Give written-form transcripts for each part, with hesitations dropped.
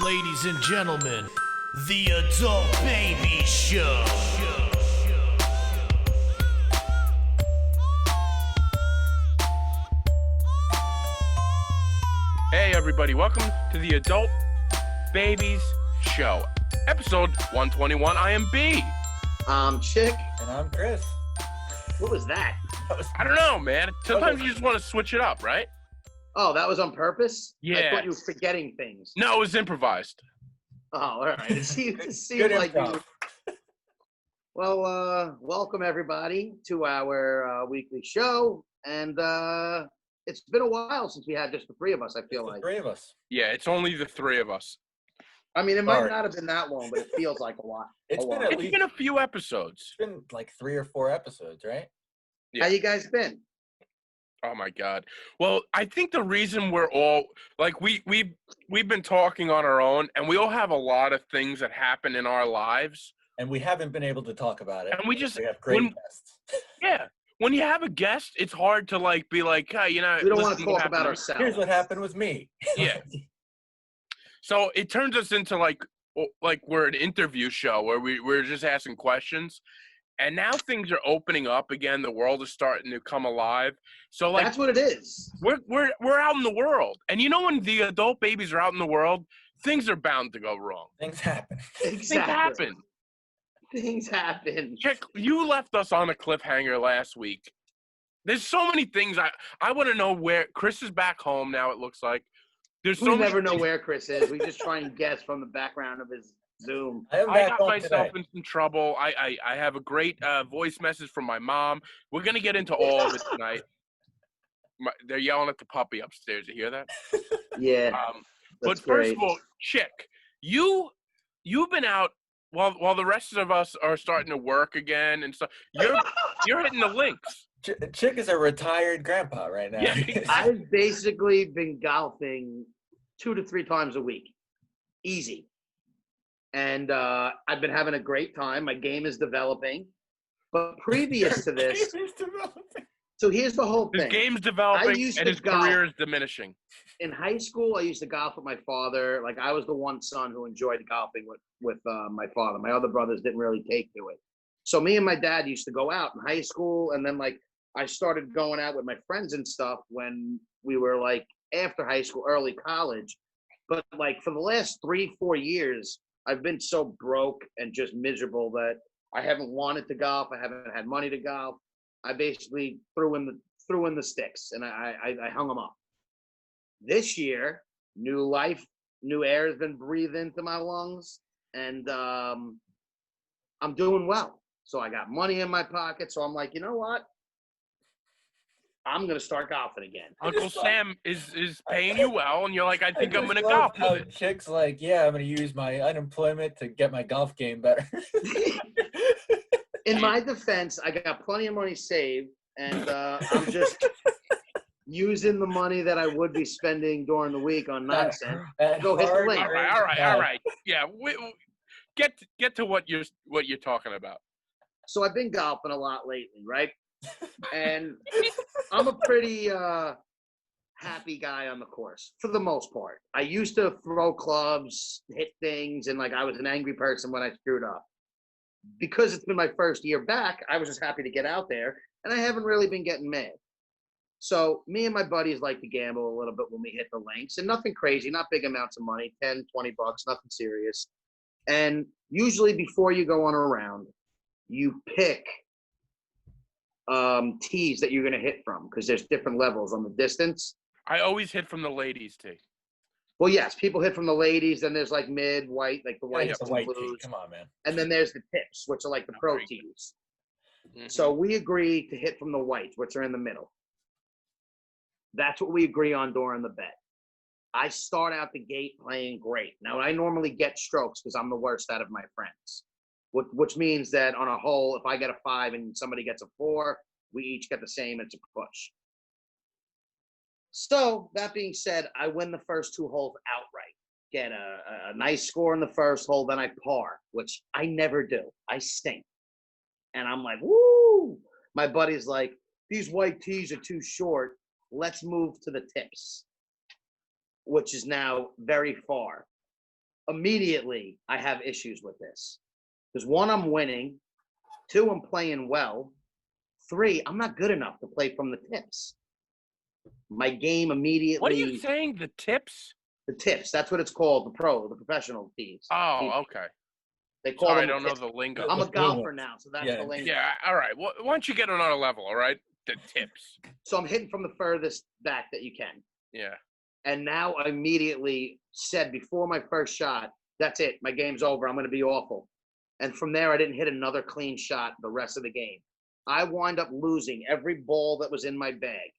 Ladies and gentlemen, the Adult Baby Show. Hey everybody, welcome to the Adult Babies Show. Episode 121, I am B. I'm Chic. And I'm Chris. What was that? I don't know, man. Sometimes you just want to switch it up, right? Oh, that was on purpose? Yeah. I thought you were forgetting things. No, it was improvised. Oh, all right. It seemed Good like you improv. Well, welcome everybody to our weekly show. And it's been a while since we had just the three of us, I feel The like. three of us. Yeah, it's only the three of us. I mean, it might Sorry. not have been that long, but it feels like a lot. It's a been while. at It's least been a few episodes. it's been like 3 or 4 episodes, right? Yeah. How you guys been? Oh my God. Well, I think the reason we're all like we've been talking on our own, and we all have a lot of things that happen in our lives. And we haven't been able to talk about it. And we just- have great when- guests. Yeah. When you have a guest, it's hard to like be like, hey, We don't want listen to what talk happened about to me. ourselves. Here's what happened with me. Yeah. So it turns us into like we're an interview show where we're just asking questions, and now things are opening up again. The world is starting to come alive. So like That's what it is. we're out in the world, and you know when the adult babies are out in the world, things are bound to go wrong. Things happen. Things happen. Things happen. Chick, you left us on a cliffhanger last week. There's so many things I want to know where Chris is back home now. It looks like there's so We many never know things. where Chris is. We just try and guess from the background of his Zoom. I am I back got home myself today. in some trouble. I have a great voice message from my mom. We're gonna get into all of it tonight. They're yelling at the puppy upstairs. You hear that? Yeah, But that's first great. of all, Chick, you've been out while the rest of us are starting to work again and stuff. You're hitting the links. Chick is a retired grandpa right now. Yeah. I've basically been golfing 2 to 3 times a week. Easy. And I've been having a great time. My game is developing. But previous to this, so here's the whole His thing. game's I developing used and to his golf. career is diminishing. In high school, I used to golf with my father. Like, I was the one son who enjoyed golfing with my father. My other brothers didn't really take to it. So me and my dad used to go out in high school, and then like I started going out with my friends and stuff when we were like after high school, early college. But like for the last 3-4 years, I've been so broke and just miserable that I haven't wanted to golf. I haven't had money to golf. I basically threw in the sticks and I hung them up. This year, new life, new air has been breathed into my lungs, and I'm doing well. So I got money in my pocket. So I'm like, you know what? I'm gonna start golfing again. Uncle Sam is paying you well, and you're like, I think I'm just gonna love golf how with it. Chick's like, yeah, I'm going to use my unemployment to get my golf game better. In my defense, I got plenty of money saved, and I'm just using the money that I would be spending during the week on nonsense. At Go hit the hard link. All earned right. cash. Yeah, get to what you're talking about. So I've been golfing a lot lately, right? And I'm a pretty happy guy on the course for the most part. I used to throw clubs, hit things, and like I was an angry person when I screwed up. Because it's been my first year back, I was just happy to get out there, and I haven't really been getting mad. So me and my buddies like to gamble a little bit when we hit the links, and nothing crazy, not big amounts of money, 10, 20 bucks, nothing serious. And usually before you go on a round, you pick tees that you're going to hit from because there's different levels on the distance. I always hit from the ladies' tee. Well, yes, people hit from the ladies, then there's like mid, white, like the Yeah, whites the and white blues, tee. Come on, man. and then there's the tips, which are like the pro Very good. tees. Mhm. So we agree to hit from the whites, which are in the middle. That's what we agree on during the bet. I start out the gate playing great. Now, I normally get strokes because I'm the worst out of my friends, which means that on a hole, if I get a 5 and somebody gets a 4, we each get the same. It's a push. So that being said, I win the first 2 holes outright. Get a nice score in the first hole, then I par, which I never do. I stink. And I'm like, woo! My buddy's like, these white tees are too short. Let's move to the tips, which is now very far. immediately I have issues with this. Because 1, I'm winning. 2, I'm playing well. 3, I'm not good enough to play from the tips. My game immediately. What are you saying? The tips? The tips. That's what it's called. The professional teams. Oh, okay. They call Sorry, I them don't know tips. the lingo. I'm a The golfer ones. now, so that's Yeah. the lingo. Yeah, all right. Well, why don't you get on another level, all right? The tips. So I'm hitting from the furthest back that you can. Yeah. And now I immediately said before my first shot, that's it. My game's over. I'm going to be awful. And from there, I didn't hit another clean shot the rest of the game. I wind up losing every ball that was in my bag.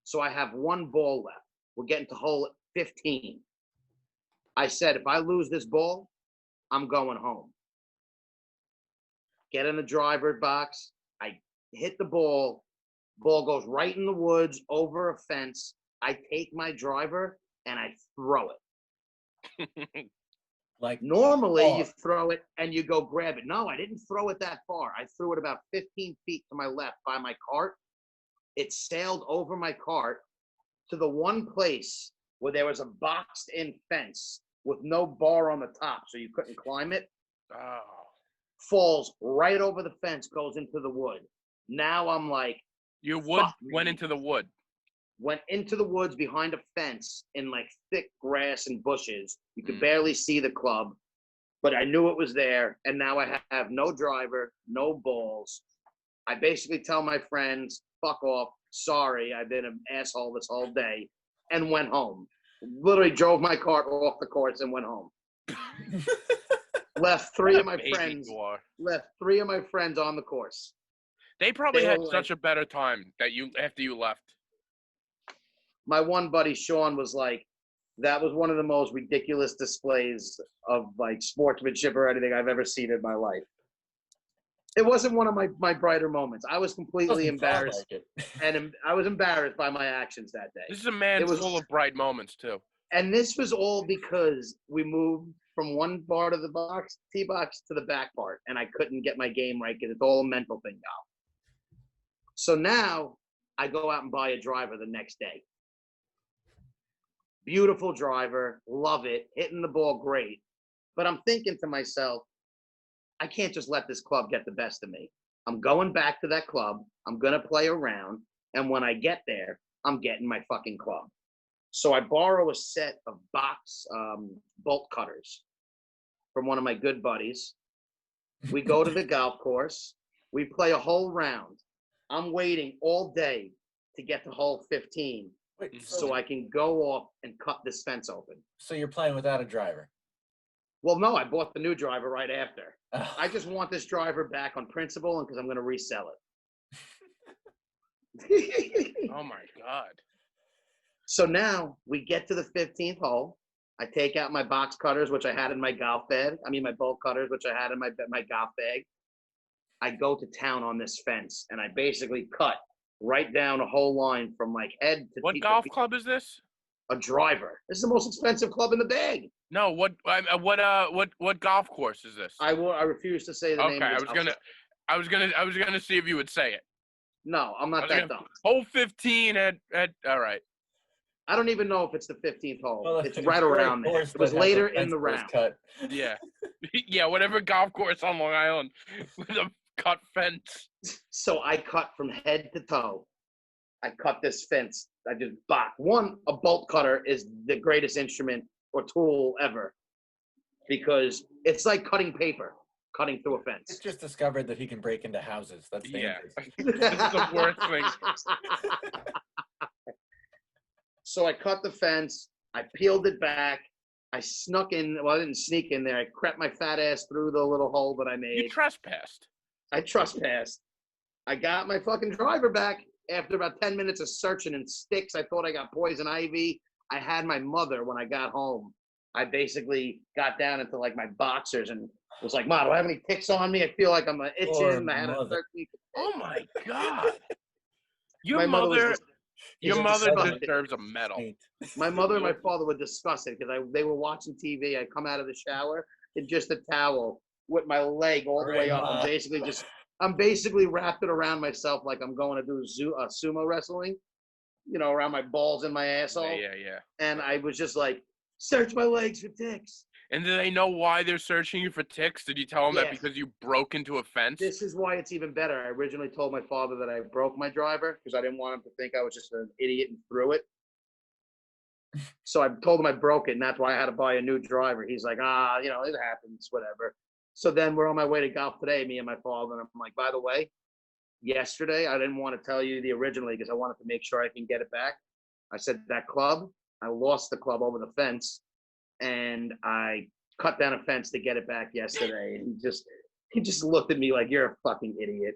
So I have 1 ball left. We're getting to hole 15. I said, if I lose this ball, I'm going home. Get in the driver box. I hit the ball. Ball goes right in the woods over a fence. I take my driver and I throw it. Like Normally, far. you throw it and you go grab it. No, I didn't throw it that far. I threw it about 15 feet to my left by my cart. It sailed over my cart to the one place where there was a boxed-in fence with no bar on the top, so you couldn't climb it. Oh. Falls right over the fence, goes into the wood. Now I'm like, Your wood fuck went me. into the wood. Went into the woods behind a fence in like thick grass and bushes. You could Mm. barely see the club, but I knew it was there. And now I have no driver, no balls. I basically tell my friends, fuck off. Sorry, I've been an asshole this whole day, and went home. Literally drove my cart off the course and went home. Left 3 of my Baby friends. you are. Left 3 of my friends on the course. They probably They had were such a better time that you after you left. My one buddy Sean was like, that was one of the most ridiculous displays of like sportsmanship or anything I've ever seen in my life. It wasn't one of my brighter moments. I was completely Doesn't sound embarrassed, like it. and I was embarrassed by my actions that day. This is a man It was- full of bright moments too. And this was all because we moved from one part of the box, tee box, to the back part, and I couldn't get my game right because it's all a mental thing now. So now I go out and buy a driver the next day. Beautiful driver, love it, hitting the ball great. But I'm thinking to myself, I can't just let this club get the best of me. I'm going back to that club. I'm going to play around. And when I get there, I'm getting my fucking club. So I borrow a set of box bolt cutters from one of my good buddies. We go to the golf course. We play a whole round. I'm waiting all day to get to hole 15 Wait, so I can go off and cut this fence open. so you're playing without a driver? Well, no, I bought the new driver right after. Oh. I just want this driver back on principle and because I'm going to resell it. Oh my God. So now we get to the 15th hole. I take out my box cutters, which I had in my golf bag. I mean, my bolt cutters, which I had in my golf bag. I go to town on this fence, and I basically cut right down a whole line from like head to What feet. golf club is this? A driver. This is the most expensive club in the bag. No, what golf course is this? I refuse to say the name. Okay, Of this I was gonna see if you would say it. No, I'm not that dumb. Hole 15 at all right. I don't even know if it's the 15th hole. Well, It's it's right a around there. course It was that has a later in fence the that was round. Cut. Yeah. Yeah, whatever golf course on Long Island with a cut fence. So I cut from head to toe. I cut this fence. I just bought a bolt cutter is the greatest instrument or tool ever because it's like cutting paper, cutting through a He's fence. just discovered that he can break into houses. That's Yeah. dangerous. It's the worst thing. So I cut the fence. I peeled it back. I snuck in. Well, I didn't sneak in there. I crept my fat ass through the little hole that I You made. trespassed. I trespassed. I got my fucking driver back after about 10 minutes of searching in sticks. I thought I got poison ivy. I had my mother when I got home. I basically got down into like my boxers and was like, "Mom, do I have any ticks on me? I feel like I'm itching." Poor I had a mother. 13. Oh my God. Your My mother mother, was your was mother disgusted. deserves a medal. Saint. My mother and my father were disgusted because they were watching TV. I come out of the shower in just a towel with my leg all the way up. I'm basically wrapped it around myself like I'm going to do sumo wrestling, around my balls and my asshole. Yeah. And I was just like, search my legs for ticks. And do they know why they're searching you for ticks? Did you tell them that Yes. because you broke into a fence? This is why it's even better. I originally told my father that I broke my driver because I didn't want him to think I was just an idiot and threw it. So I told him I broke it, and that's why I had to buy a new driver. He's like, you know, it happens, whatever. So then we're on my way to golf today, me and my father, and I'm like, by the way, yesterday I didn't want to tell you the originally because I wanted to make sure I can get it back. I said that club, I lost the club over the fence, and I cut down a fence to get it back yesterday. And he just looked at me like, you're a fucking idiot.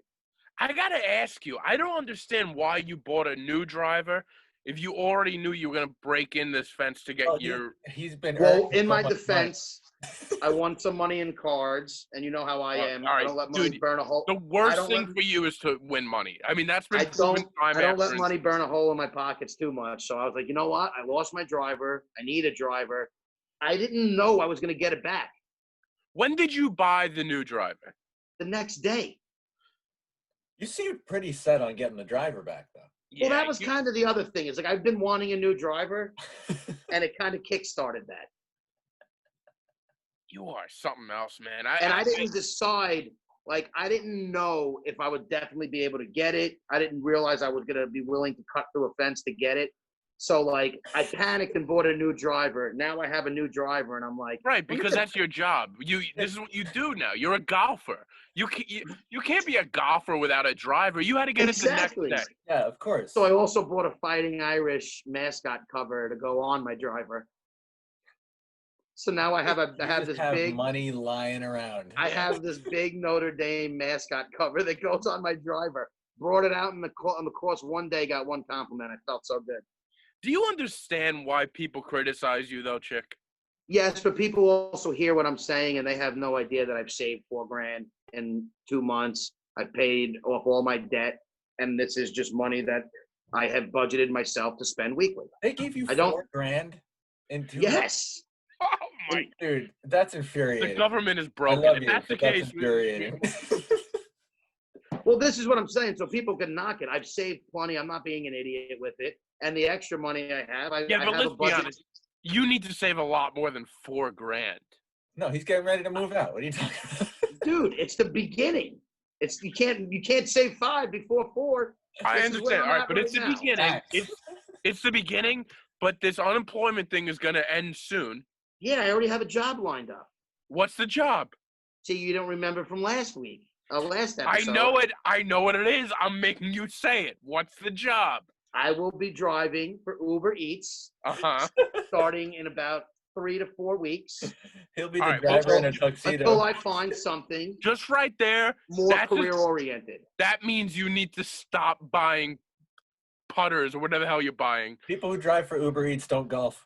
I gotta ask you, I don't understand why you bought a new driver if you already knew you were gonna break in this fence to get He's been Well, earning in so my much defense, I won some money in cards, and you know how I am. All right, I don't let money dude, burn a hole. the worst thing for you is to win money. I mean, that's been proven time I don't after let money burn a hole in my pockets too much. So I was like, you know what? I lost my driver. I need a driver. I didn't know I was going to get it back When did you buy the new driver? the next day. You seemed pretty set on getting the driver back, though. Well, that was kind of the other thing. Is like I've been wanting a new driver, and it kind of kick-started that. You are something else, man. I didn't decide. Like, I didn't know if I would definitely be able to get it. I didn't realize I was going to be willing to cut through a fence to get it. So, like, I panicked and bought a new driver. Now I have a new driver, and I'm like, right, because that's your job. This is what you do now. You're a golfer. You can't be a golfer without a driver. You had to get exactly. it the next day. Yeah, of course. So I also bought a Fighting Irish mascot cover to go on my driver. So now I have this big money lying around. I have this big Notre Dame mascot cover that goes on my driver. Brought it out on the course one day, got one compliment. I felt so good. Do you understand why people criticize you, though, Chick? Yes, but people also hear what I'm saying, and they have no idea that I've saved $4,000 in 2 months. I paid off all my debt, and this is just money that I have budgeted myself to spend weekly. They gave you $4,000 in 2 months? Yes. Oh my! Dude, that's infuriating. The government is I broken. love If you, that's the but that's case, infuriating. Well, this is what I'm saying. So people can knock it. I've saved plenty. I'm not being an idiot with it. And the extra money I have, I but have let's a be budget. honest. You need to save a lot more than $4,000. No, he's getting ready to move out. What are you talking about? Dude, it's the beginning. You can't save 5 before 4. I This is where understand. I'm All right, at but it's the right now. beginning. It's the beginning, but this unemployment thing is going to end soon. Yeah, I already have a job lined up. What's the job? See, you don't remember from last week, last episode. I know it. I know what it is. I'm making you say it. What's the job? I will be driving for Uber Eats Uh-huh. starting in about 3 to 4 weeks He'll be All the right, driver in a until tuxedo. I find something Just right there. more career-oriented. That means you need to stop buying putters or whatever the hell you're buying. People who drive for Uber Eats don't golf.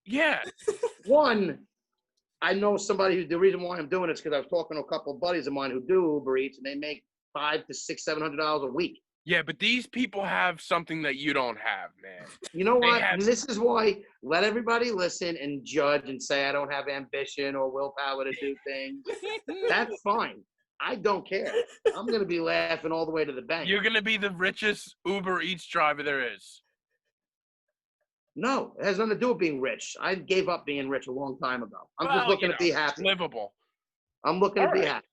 Yeah. One, I know somebody the reason why I'm doing it is because I was talking to a couple of buddies of mine who do Uber Eats, and they make $500 to $700 a week. Yeah, but these people have something that you don't have, man. You know what? have- And this is why let everybody listen and judge and say I don't have ambition or willpower to do things. That's fine. I don't care. I'm going to be laughing all the way to the bank. You're going to be the richest Uber Eats driver there is. No, it has nothing to do with being rich. I gave up being rich a long time ago. I'm just Well, looking you to be know, happy. Livable. I'm looking to All be right. happy.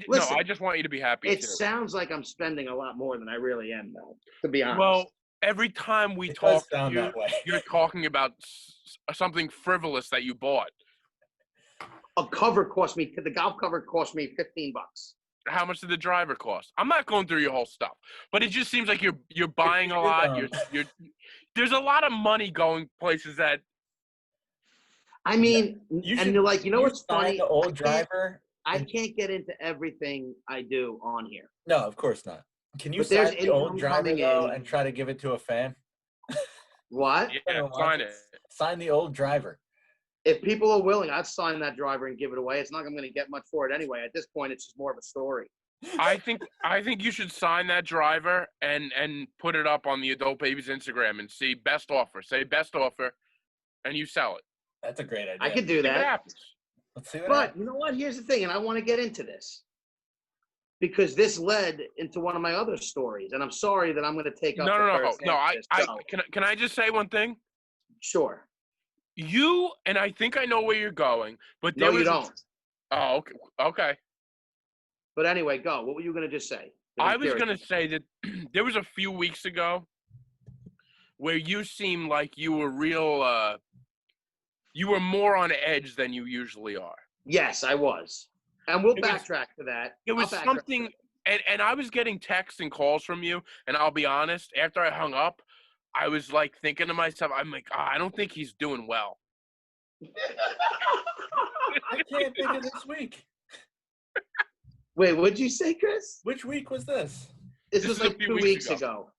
No, I just want you to be happy, It too. sounds like I'm spending a lot more than I really am, though, to be honest. Well, every time we It talk does to sound you, that way. you're talking about something frivolous that you bought. the golf cover cost me $15. How much did the driver cost? I'm not going through your whole stuff, but it just seems like you're buying a lot. You're there's a lot of money going places that. I mean, and you're like, you know what's funny? The old driver. I can't get into everything I do on here. No, of course not. Can you But there's sign the old income driver coming though in. and try to give it to a fan? What? Yeah, sign it. Sign the old driver. If people are willing, I'd sign that driver and give it away. It's not I'm going to get much for it anyway. At this point, it's just more of a story. I think you should sign that driver and put it up on the Adult Babies Instagram and see best offer. Say best offer, and you sell it. That's a great idea. I could do See what that. happens. Let's see what But happens. you know what? Here's the thing, and I want to get into this because this led into one of my other stories, and I'm sorry that I'm going to take up. No. the first half of this show. Can I just say one thing? Sure. you and I think I know where you're going, but No, you don't. Oh, okay. Okay. But anyway, go. What were you going to just say? I was going to say that there was a few weeks ago where you seemed like you were you were more on edge than you usually are. Yes, I was. And we'll backtrack to that. It was something, and I was getting texts and calls from you, and I'll be honest, after I hung up, I was like thinking to myself, I'm like, I don't think he's doing well. I can't think of this week. Wait, what'd you say, Chris? Which week was this? This was like 2 weeks ago.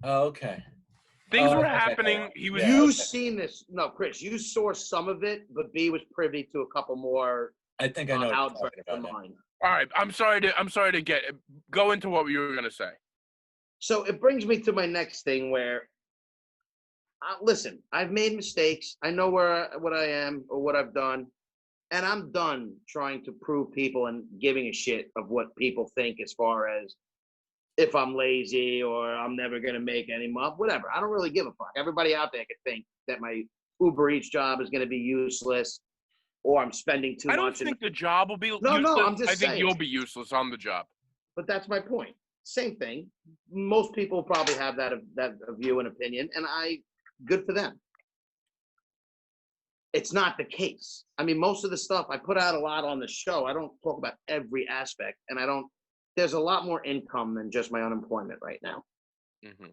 Oh, okay. Things were happening. He was. You seen this? No, Chris. You saw some of it, but B was privy to a couple more. I think I know. Outbursts of mine. All right. I'm sorry to go into what you were gonna say. So it brings me to my next thing, where, listen, I've made mistakes. I know what I am or what I've done, and I'm done trying to prove people and giving a shit of what people think as far as if I'm lazy or I'm never going to make any money, whatever. I don't really give a fuck. Everybody out there could think that my Uber Eats job is going to be useless or I'm spending too much. I don't think the job will be No, useless. I'm just saying. I think you'll be useless on the job. But that's my point. Same thing. Most people probably have that view and opinion, and good for them. It's not the case. I mean, most of the stuff I put out a lot on the show. I don't talk about every aspect, and there's a lot more income than just my unemployment right now. Mm-hmm.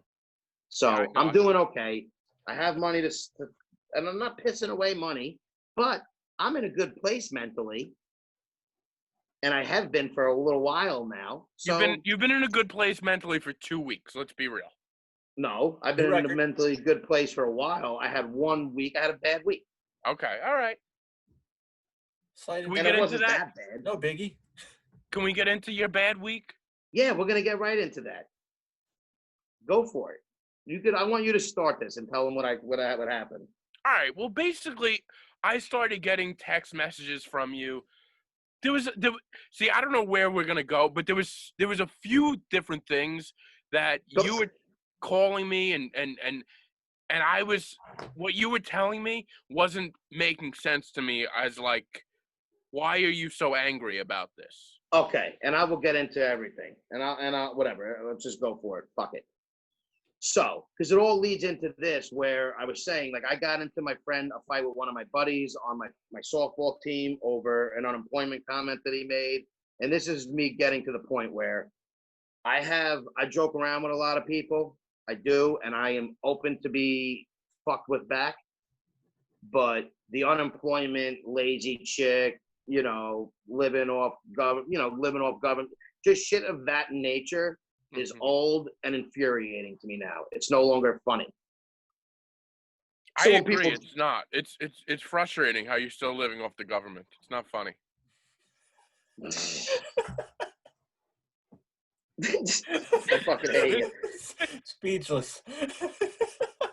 So yeah, I'm doing okay. I have money and I'm not pissing away money, but I'm in a good place mentally. And I have been for a little while now. So you've been in a good place mentally for 2 weeks. Let's be real. No, I've been in a mentally good place for a while. I had 1 week. I had a bad week. Okay, all right. Can we get into that bad. No biggie. Can we get into your bad week? Yeah, we're gonna get right into that. Go for it. I want you to start this and tell them what happened. All right. Well, basically, I started getting text messages from you. See, I don't know where we're gonna go, but there was a few different things that you were calling me and I was, what you were telling me wasn't making sense to me as like, why are you so angry about this? Okay, and I will get into everything, and I'll whatever. Let's just go for it. Fuck it. So, because it all leads into this, where I was saying, like, I got into a fight with one of my buddies on my softball team over an unemployment comment that he made, and this is me getting to the point where I joke around with a lot of people. I do, and I am open to be fucked with back, but the unemployment, lazy chick, living off government, just shit of that nature is old and infuriating to me now. It's no longer funny. I agree. It's not. It's frustrating how you're still living off the government. It's not funny. I fucking hate it. Speechless.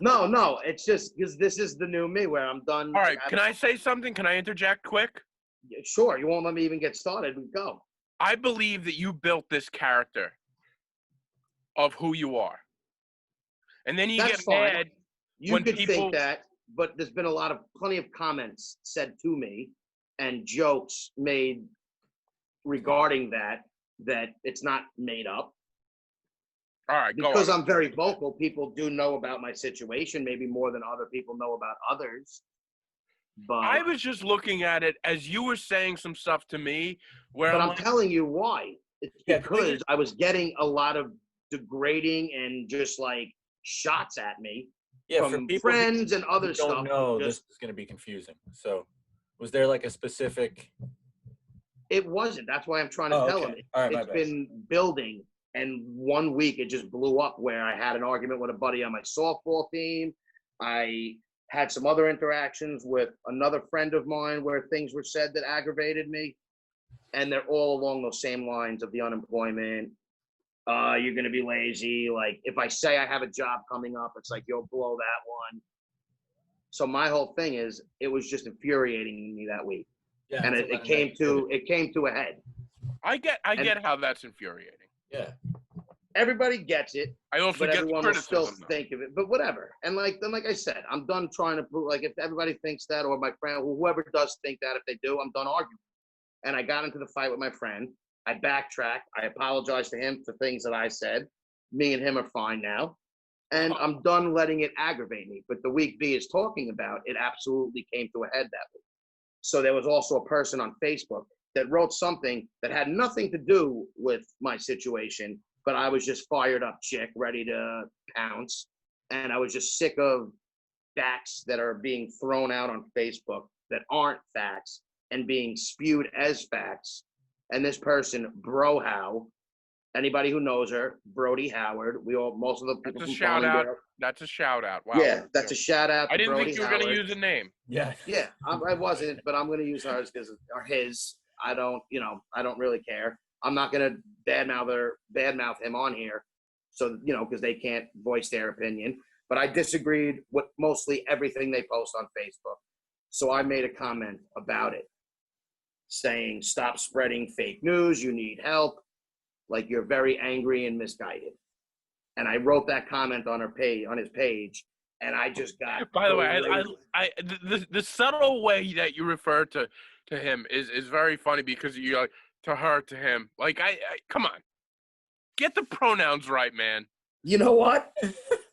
No. It's just because this is the new me where I'm done. All right. Can I say something? Can I interject quick? Sure. You won't let me even get started. Go. I believe that you built this character of who you are. And then you get mad. You could think that, but there's been plenty of comments said to me and jokes made regarding that it's not made up. All right, go on. Because I'm very vocal, people do know about my situation, maybe more than other people know about others. But I was just looking at it as you were saying some stuff to me where I'm telling you why. It's because I was getting a lot of degrading and just like shots at me from friends and other stuff. No, this is going to be confusing. So, was there like a specific? It wasn't. That's why I'm trying to tell him. It's been building, and 1 week it just blew up. Where I had an argument with a buddy on my softball team. I had some other interactions with another friend of mine where things were said that aggravated me, and they're all along those same lines of the unemployment. You're going to be lazy. Like, if I say I have a job coming up, it's like, you'll blow that one. So my whole thing is, it was just infuriating me that week. Yeah, and it came to a head. I get how that's infuriating. Yeah. everybody gets it, I also but get the everyone will still criticism. think of it. But whatever. And like I said, I'm done trying to prove. Like if everybody thinks that, or my friend, whoever does think that, if they do, I'm done arguing. And I got into the fight with my friend. I backtracked. I apologized to him for things that I said. Me and him are fine now. And I'm done letting it aggravate me. But the week B is talking about, it absolutely came to a head that week. So there was also a person on Facebook that wrote something that had nothing to do with my situation, but I was just fired up chick, ready to pounce. And I was just sick of facts that are being thrown out on Facebook that aren't facts and being spewed as facts. And this person, Brohow, anybody who knows her, Brody Howard, most of the people That's a from shout out. Farmingdale. That's a shout out. Wow. Yeah, that's a shout out to I didn't Brody think you were Howard. going to use a name. Yeah. Yeah, I wasn't, but I'm going to use hers or his. I don't really care. I'm not going to badmouth him on here. So, because they can't voice their opinion. But I disagreed with mostly everything they post on Facebook. So I made a comment about it saying, stop spreading fake news. You need help. Like you're very angry and misguided. And I wrote that comment on his page. And I just got. By the way, the subtle way that you refer to him is very funny because you're like to her, to him. Like I come on, get the pronouns right, man. You know what?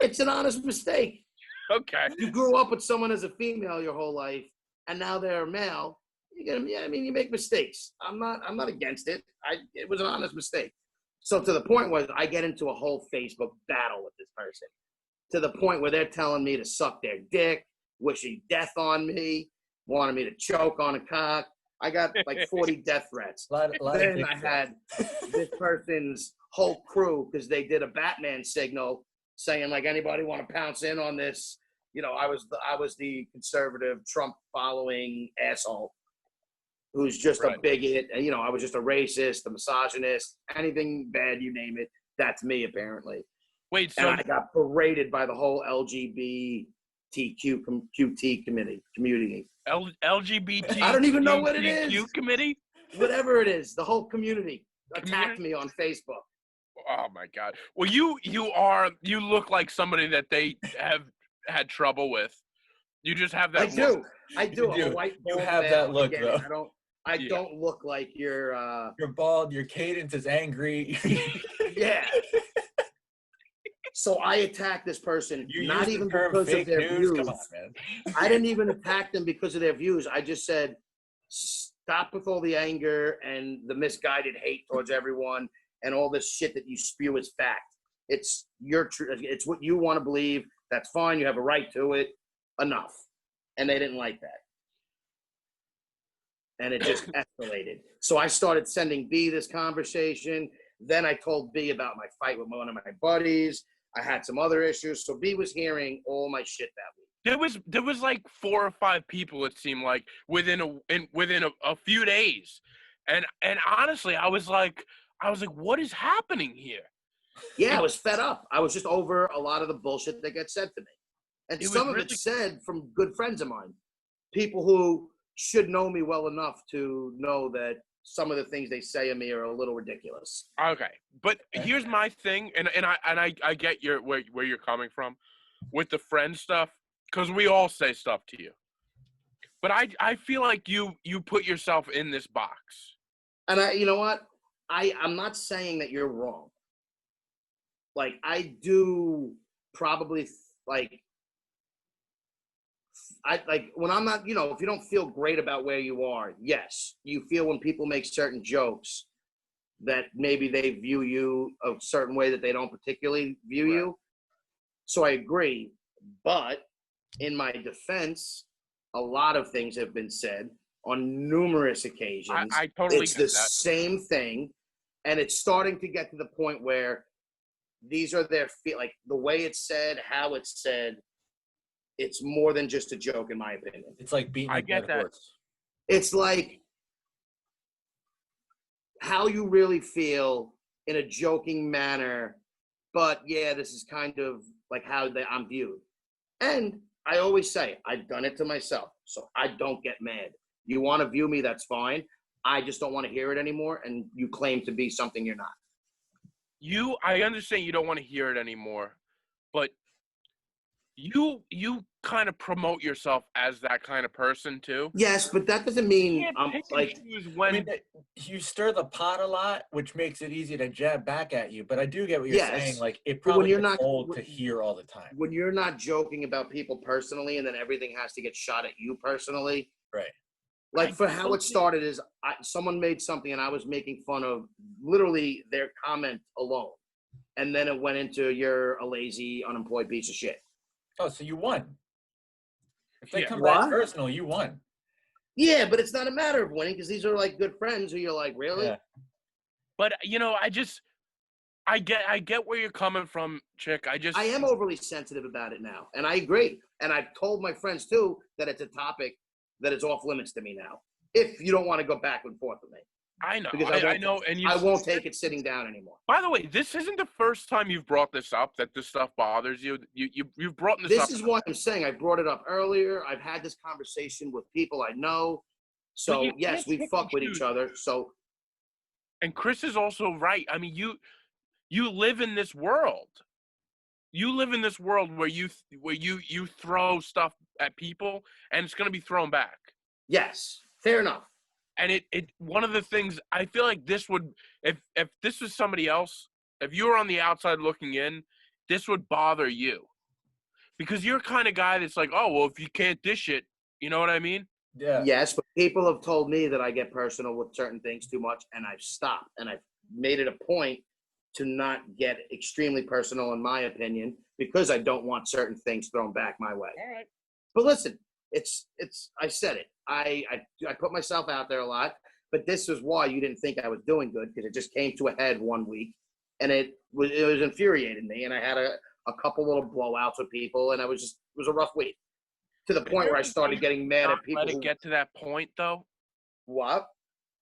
It's an honest mistake. Okay. You grew up with someone as a female your whole life, and now they're a male. You make mistakes. I'm not against it. It was an honest mistake. So to the point where I get into a whole Facebook battle with this person. To the point where they're telling me to suck their dick, wishing death on me, wanting me to choke on a cock. I got like 40 death threats. Then I had this person's whole crew, because they did a Batman signal saying, like, anybody want to pounce in on this? I was the conservative Trump following asshole who's just a bigot. And, I was just a racist, a misogynist, anything bad, you name it. That's me, apparently. Wait, so and I got paraded by the whole LGBTQ QT community. LGBT. I don't even know what it is. Committee? Whatever it is, the whole community attacked me on Facebook. Oh my God. Well, you look like somebody that they have had trouble with. You just have that. I do. I'm a white. You have that look, again, though. I don't look like you're. You're bald. Your cadence is angry. Yeah. So I attacked this person, not even because of their views. Come on, man. I didn't even attack them because of their views. I just said, stop with all the anger and the misguided hate towards everyone and all this shit that you spew as fact. It's your truth. It's what you want to believe. That's fine. You have a right to it. Enough. And they didn't like that. And it just escalated. So I started sending B this conversation. Then I told B about my fight with one of my buddies. I had some other issues. So B was hearing all my shit that week. There was like 4 or 5 people, it seemed like, within a few days. And honestly, I was like, what is happening here? Yeah, I was fed up. I was just over a lot of the bullshit that gets said to me. And some of it said from good friends of mine, people who should know me well enough to know that some of the things they say of me are a little ridiculous. Okay, but here's my thing, and I get where you're coming from with the friend stuff, because we all say stuff to you. But I feel like you put yourself in this box. And you know what? I'm not saying that you're wrong. Like, I do probably when I'm not, if you don't feel great about where you are, yes, you feel when people make certain jokes that maybe they view you a certain way that they don't particularly view you. So I agree. But in my defense, a lot of things have been said on numerous occasions. I totally it's get the that. same thing. And it's starting to get to the point where these are their like the way it's said, how it's said. It's more than just a joke, in my opinion. It's like beating a dead horse. It's like how you really feel in a joking manner, but yeah, this is kind of like how I'm viewed. And I always say, I've done it to myself, so I don't get mad. You want to view me, that's fine. I just don't want to hear it anymore, and you claim to be something you're not. I understand you don't want to hear it anymore, but you kind of promote yourself as that kind of person too. Yes, but that doesn't You mean can't I'm pick and like. choose I when. mean, you stir the pot a lot, which makes it easy to jab back at you. But I do get what you're saying. Yes, Like, it but when probably you're gets not old to hear all the time. when you're not joking about people personally, and then everything has to get shot at you personally. Right. Like for how it started is someone made something and I was making fun of literally their comment alone, and then it went into you're a lazy, unemployed piece of shit. Oh, so you won. If they Yeah. come What? back personal, you won. Yeah, but it's not a matter of winning because these are like good friends who you're like, really? Yeah. But I get where you're coming from, Chick. I am overly sensitive about it now, and I agree. And I've told my friends too that it's a topic that is off limits to me now. If you don't want to go back and forth with me, I know, because I know, and I won't take it sitting down anymore. By the way, this isn't the first time you've brought this up, that this stuff bothers you. You've brought this up. This is what I'm saying. I brought it up earlier. I've had this conversation with people I know. So yes, we fuck with each other. So, and Chris is also right. I mean, you live in this world. You live in this world where you throw stuff at people and it's going to be thrown back. yes, fair enough. And it one of the things I feel like this would, if this was somebody else, if you were on the outside looking in, this would bother you. Because you're the kind of guy that's like, oh, well, if you can't dish it, you know what I mean? Yeah. Yes, but people have told me that I get personal with certain things too much, and I've stopped. And I've made it a point to not get extremely personal, in my opinion, because I don't want certain things thrown back my way. All right. But listen, it's I said it. I put myself out there a lot, but this is why you didn't think I was doing good, because it just came to a head one week, and it was infuriating me, and I had a couple little blowouts with people, and it was a rough week, to the point where I started getting mad at people. Let it get to that point, though. What?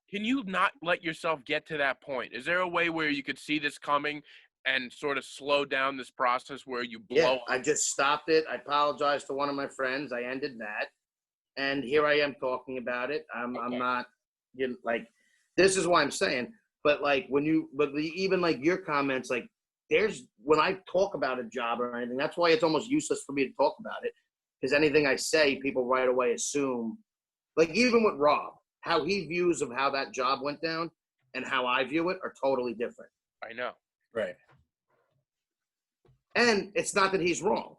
Can you not let yourself get to that point? Is there a way where you could see this coming and sort of slow down this process where you blow Yeah, up? I just stopped it. I apologized to one of my friends. I ended that, and here I am talking about it. I'm not, like, this is why I'm saying. But like even like your comments, like when I talk about a job or anything, that's why it's almost useless for me to talk about it, because anything I say, people right away assume. Like even with Rob, how he views of how that job went down and how I view it are totally different. I know. Right. And it's not that he's wrong.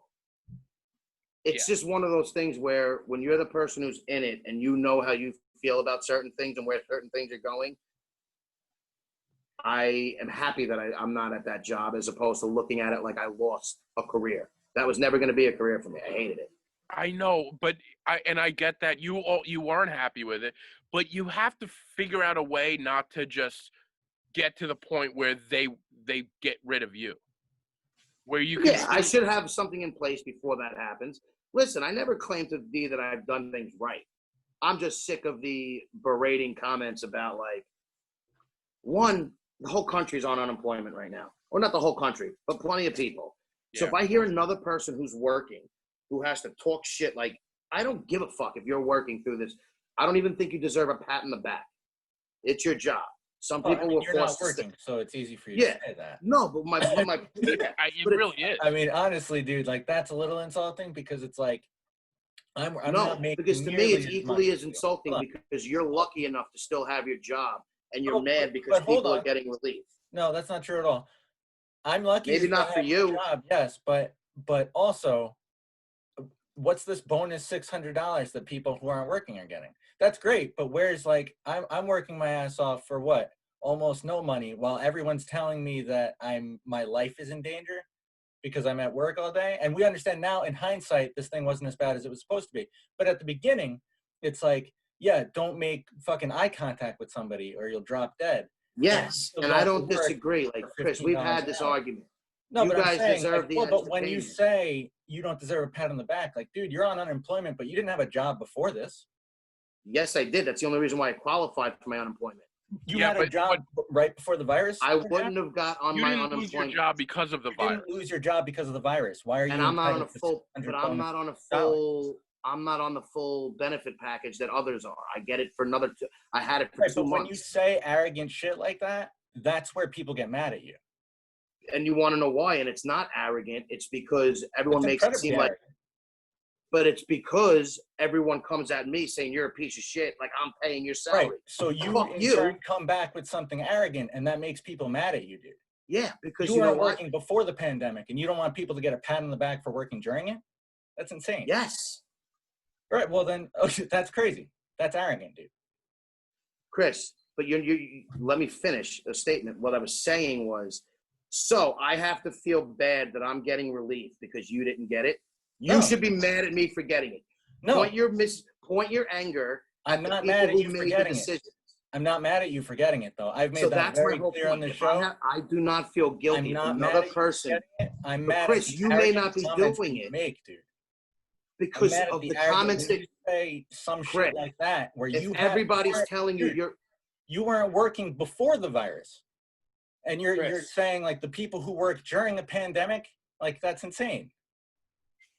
It's just one of those things where when you're the person who's in it and you know how you feel about certain things and where certain things are going, I am happy that I'm not at that job, as opposed to looking at it like I lost a career. That was never going to be a career for me. I hated it. I know, but I get that you weren't happy with it, but you have to figure out a way not to just get to the point where they get rid of you. Where you can I should have something in place before that happens. Listen, I never claim to be that I've done things right. I'm just sick of the berating comments about, like, one, the whole country's on unemployment right now. Or not the whole country, but plenty of people. So if I hear another person who's working who has to talk shit, like, I don't give a fuck if you're working through this. I don't even think you deserve a pat in the back. It's your job. Some people will you're force not working, so it's easy for you to say that. No, but it really is. I mean, honestly, dude, like, that's a little insulting, because it's like I'm no, not making because to me it's equally as insulting, Look, because you're lucky enough to still have your job, and you're Oh, mad because but hold people are on. getting relief. No, that's not true at all. I'm lucky. Maybe to not for have a you. job, yes, but also, what's this bonus $600 that people who aren't working are getting? That's great, but where's, like, I'm working my ass off for what? Almost no money, while everyone's telling me that my life is in danger because I'm at work all day. And we understand now, in hindsight, this thing wasn't as bad as it was supposed to be. But at the beginning, it's like, yeah, don't make fucking eye contact with somebody or you'll drop dead. Yes, and I don't disagree. Like, Chris, we've had this argument. No, you but guys I'm saying, deserve like, the well, but extra when you payment. say you don't deserve a pat on the back, like, dude, you're on unemployment, but you didn't have a job before this. Yes, I did. That's the only reason why I qualified for my unemployment. You had a job right before the virus? I wouldn't have got on You my didn't unemployment. lose your job because of the virus. You didn't lose your job because of the virus. Why are you? And I'm not on a full, $600 but I'm not on a full. I'm not on the full benefit package that others are. I get it for another. I had it for 2 But months. when you say arrogant shit like that, that's where people get mad at you. And you want to know why? And it's not arrogant. It's because everyone It's makes it incredibly seem like, arrogant. but it's because everyone comes at me saying you're a piece of shit. Like I'm paying your salary. Right. So you Fuck in you. turn come back with something arrogant, and that makes people mad at you, dude. Yeah, because You you know weren't what? working before the pandemic, and you don't want people to get a pat on the back for working during it? That's insane. Yes, All right. Well, then, that's crazy. That's arrogant, dude. Chris. But you let me finish a statement. What I was saying was, so I have to feel bad that I'm getting relief because you didn't get it. You No. should be mad at me for getting it. No, Point your anger I'm at the not people mad at who you for made the getting it. decisions. I'm not mad at you for getting it, though. I've made So that that's my very whole clear on point. the If show. I do not feel guilty. I'm not mad Another at you for person, getting it. I'm but mad Chris, at the you may arrogant not be comments doing you it make, dude. I'm because mad at of the the arrogant comments when that you say some Chris, shit like that, where if you everybody's telling you dude, you weren't working before the virus, and you're Chris. saying like the people who work during a pandemic, like that's insane.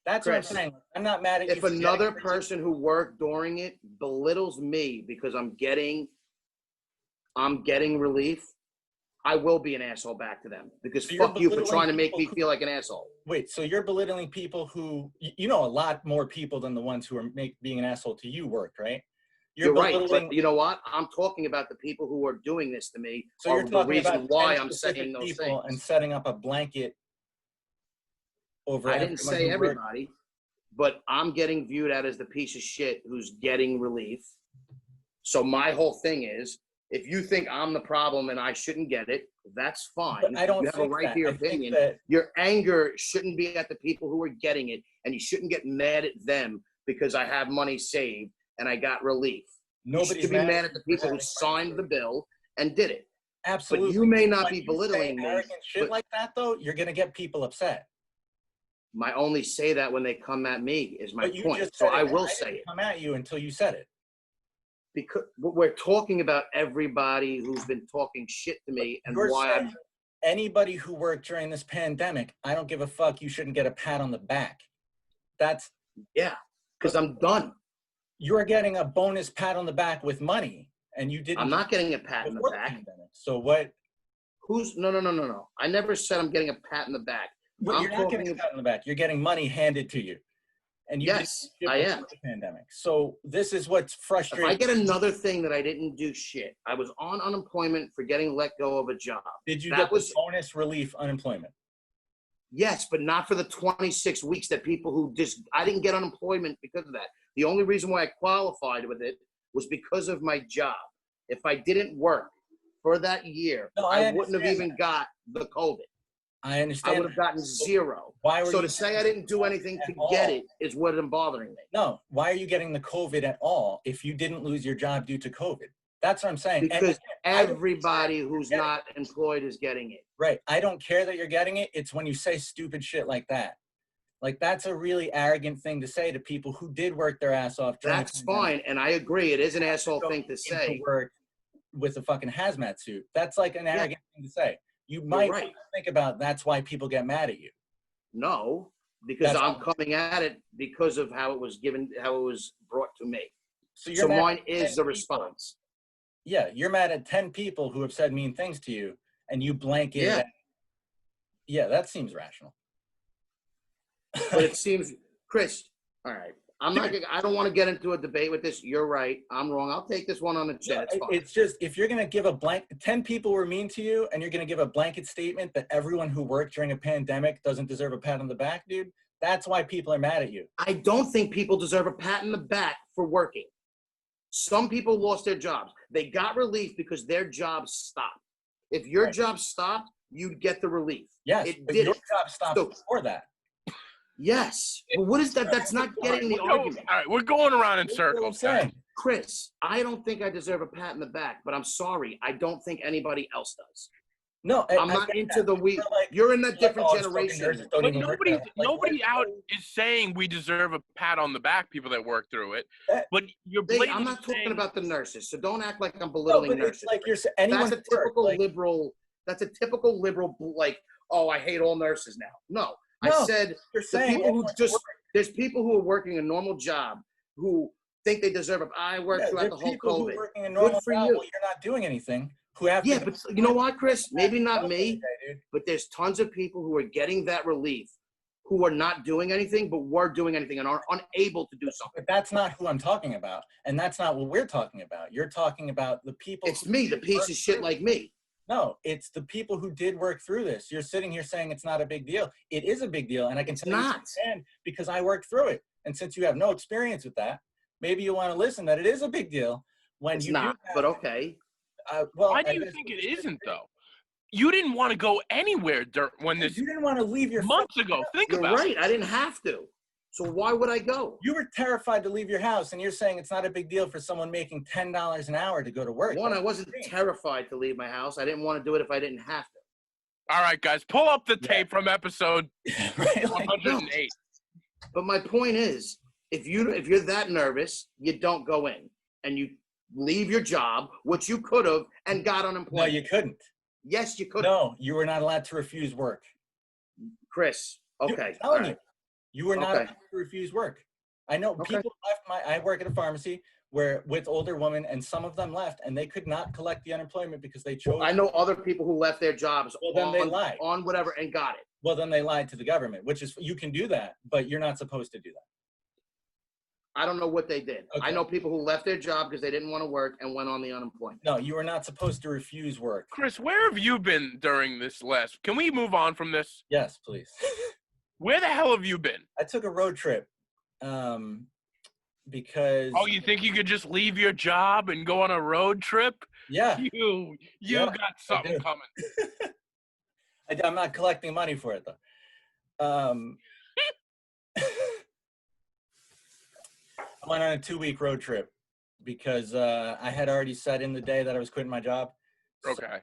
That's Chris, what I'm saying. I'm not mad at you. if another person who worked during it belittles me because I'm getting relief, I will be an asshole back to them because So you're fuck you for belittling trying to make people me who- feel like an asshole. Wait, so you're belittling people who you know a lot more people than the ones who are being an asshole to you worked, right? You're right, but you know what? I'm talking about the people who are doing this to me. So you're the talking reason about why 10 I'm specific saying those people things. and setting up a blanket over. I didn't everyone say who worked. everybody, but I'm getting viewed at as the piece of shit who's getting relief. So my whole thing is, if you think I'm the problem and I shouldn't get it, that's fine. But I don't You have a think right that. to your I think opinion. that Your anger shouldn't be at the people who are getting it, and you shouldn't get mad at them because I have money saved and I got relief. You should be mad at the people who signed the bill and did it. Absolutely. But you may not When be you belittling say me. arrogant shit but like that, though, you're gonna get people upset. I only say that when they come at me is my But you point. just So said I it. will I say didn't it. come at you until you said it. Because we're talking about everybody who's been talking shit to me and You're why saying anybody who worked during this pandemic, I don't give a fuck. You shouldn't get a pat on the back. That's because I'm done. you're getting a bonus pat on the back with money, and you didn't. I'm not getting a pat in the before back. pandemic. So what? Who's no. I never said I'm getting a pat in the back. But I'm you're not getting a talking. pat on the back. You're getting money handed to you, and you Yes, didn't I get am. before the pandemic. So this is what's If frustrating. I get another thing that I didn't do shit, I was on unemployment for getting let go of a job. Did you that get was the bonus relief unemployment? Yes, but not for the 26 weeks that people who just I didn't get unemployment because of that. The only reason why I qualified with it was because of my job. If I didn't work for that year, No, I wouldn't have understand even got the COVID. I I understand. would have gotten zero. Why were So you to say I didn't do anything to all? get it is what is bothering me. No, why are you getting the COVID at all if you didn't lose your job due to COVID? That's what I'm saying. Because I don't everybody care who's that you're not employed is getting it. right. I don't care that you're getting it. It's when you say stupid shit like that. Like that's a really arrogant thing to say to people who did work their ass off. During the That's pandemic. fine, and I agree. It is an asshole Go thing to into say. work with a fucking hazmat suit. That's like an arrogant thing to say. You might right. think about that's why people get mad at you. No, because That's I'm coming at it because of how it was given, how it was brought to me. So So mad mine at is 10 the people. response. Yeah, you're mad at 10 people who have said mean things to you, and you blanket. Yeah. Yeah, that seems rational. But it seems, Chris, all right. I don't want to get into a debate with this. You're right. I'm wrong. I'll take this one on the chin. No, It's fine. it's just if you're gonna give 10 people were mean to you, and you're gonna give a blanket statement that everyone who worked during a pandemic doesn't deserve a pat on the back, dude. That's why people are mad at you. I don't think people deserve a pat in the back for working. Some people lost their jobs. They got relief because their jobs stopped. If your job stopped, you'd get the relief. Yes, It but did your it. job stopped So- before that. Yes. But what is that? That's not getting the argument. All right, we're going around in That's what I'm circles, saying. guys. Chris, I don't think I deserve a pat in the back, but I'm sorry. I don't think anybody else does. No, I'm not get into that. the week. Like, You're in that different all fucking generation. nurses don't But even work nobody, there. Like, nobody out is saying we deserve a pat on the back. People that work through it, That- but you're I'm blatantly not talking saying, about the nurses, so don't act like I'm No, belittling but nurses. it's like you're anyone. That's a who works, typical like, liberal. That's a typical liberal. Like, oh, I hate all nurses now. No, I No, said you're the saying people who anyone just. works. There's people who are working a normal job who think they deserve it. I worked Yeah, throughout there the are whole people who COVID. are working a normal for job you. while you're not doing anything. who have Yeah, to but you know what, Chris? Maybe not me, dude. but there's tons of people who are getting that relief who are not doing anything, but were doing anything and are unable to do something. But that's not who I'm talking about. And that's not what we're talking about. You're talking about the people. It's me, the piece of shit like me. No, it's the people who did work through this. You're sitting here saying it's not a big deal. It is a big deal. And I can tell you firsthand because I worked through it. And since you have no experience with that, maybe you want to listen that it is a big deal when It's you not, do have, but okay. well, Why do you think it isn't, though? You didn't want to go anywhere when this you didn't want to leave your months ago. Think You're about right. it. I didn't have to. So why would I go? You were terrified to leave your house, and you're saying it's not a big deal for someone making $10 an hour to go to work. One, I wasn't terrified to leave my house. I didn't want to do it if I didn't have to. All right, guys, pull up the tape from episode Right? 108. But my point is, if you're that nervous, you don't go in and you leave your job, which you could have, and got No, unemployment. you couldn't. Yes, you could. No, you were not allowed to refuse work. Chris. Okay. I'm telling you, you were not Okay. allowed to refuse work. I know Okay. people left I work at a pharmacy where with older women, and some of them left, and they could not collect the unemployment because they chose. I know other people who left their jobs Well, then they lied. on whatever and got it. Well, then they lied to the government, which is you can do that, but you're not supposed to do that. I don't know what they did. Okay. I know people who left their job because they didn't want to work and went on the unemployment. No, you were not supposed to refuse work. Chris, where have you been during this last? Can we move on from this? Yes, please. Where the hell have you been? I took a road trip because. Oh, you think you could just leave your job and go on a road trip? Yeah. You Yeah, got something do. coming. I'm not collecting money for it though. I went on a 2-week road trip because I had already set in the day that I was quitting my job. So, Okay.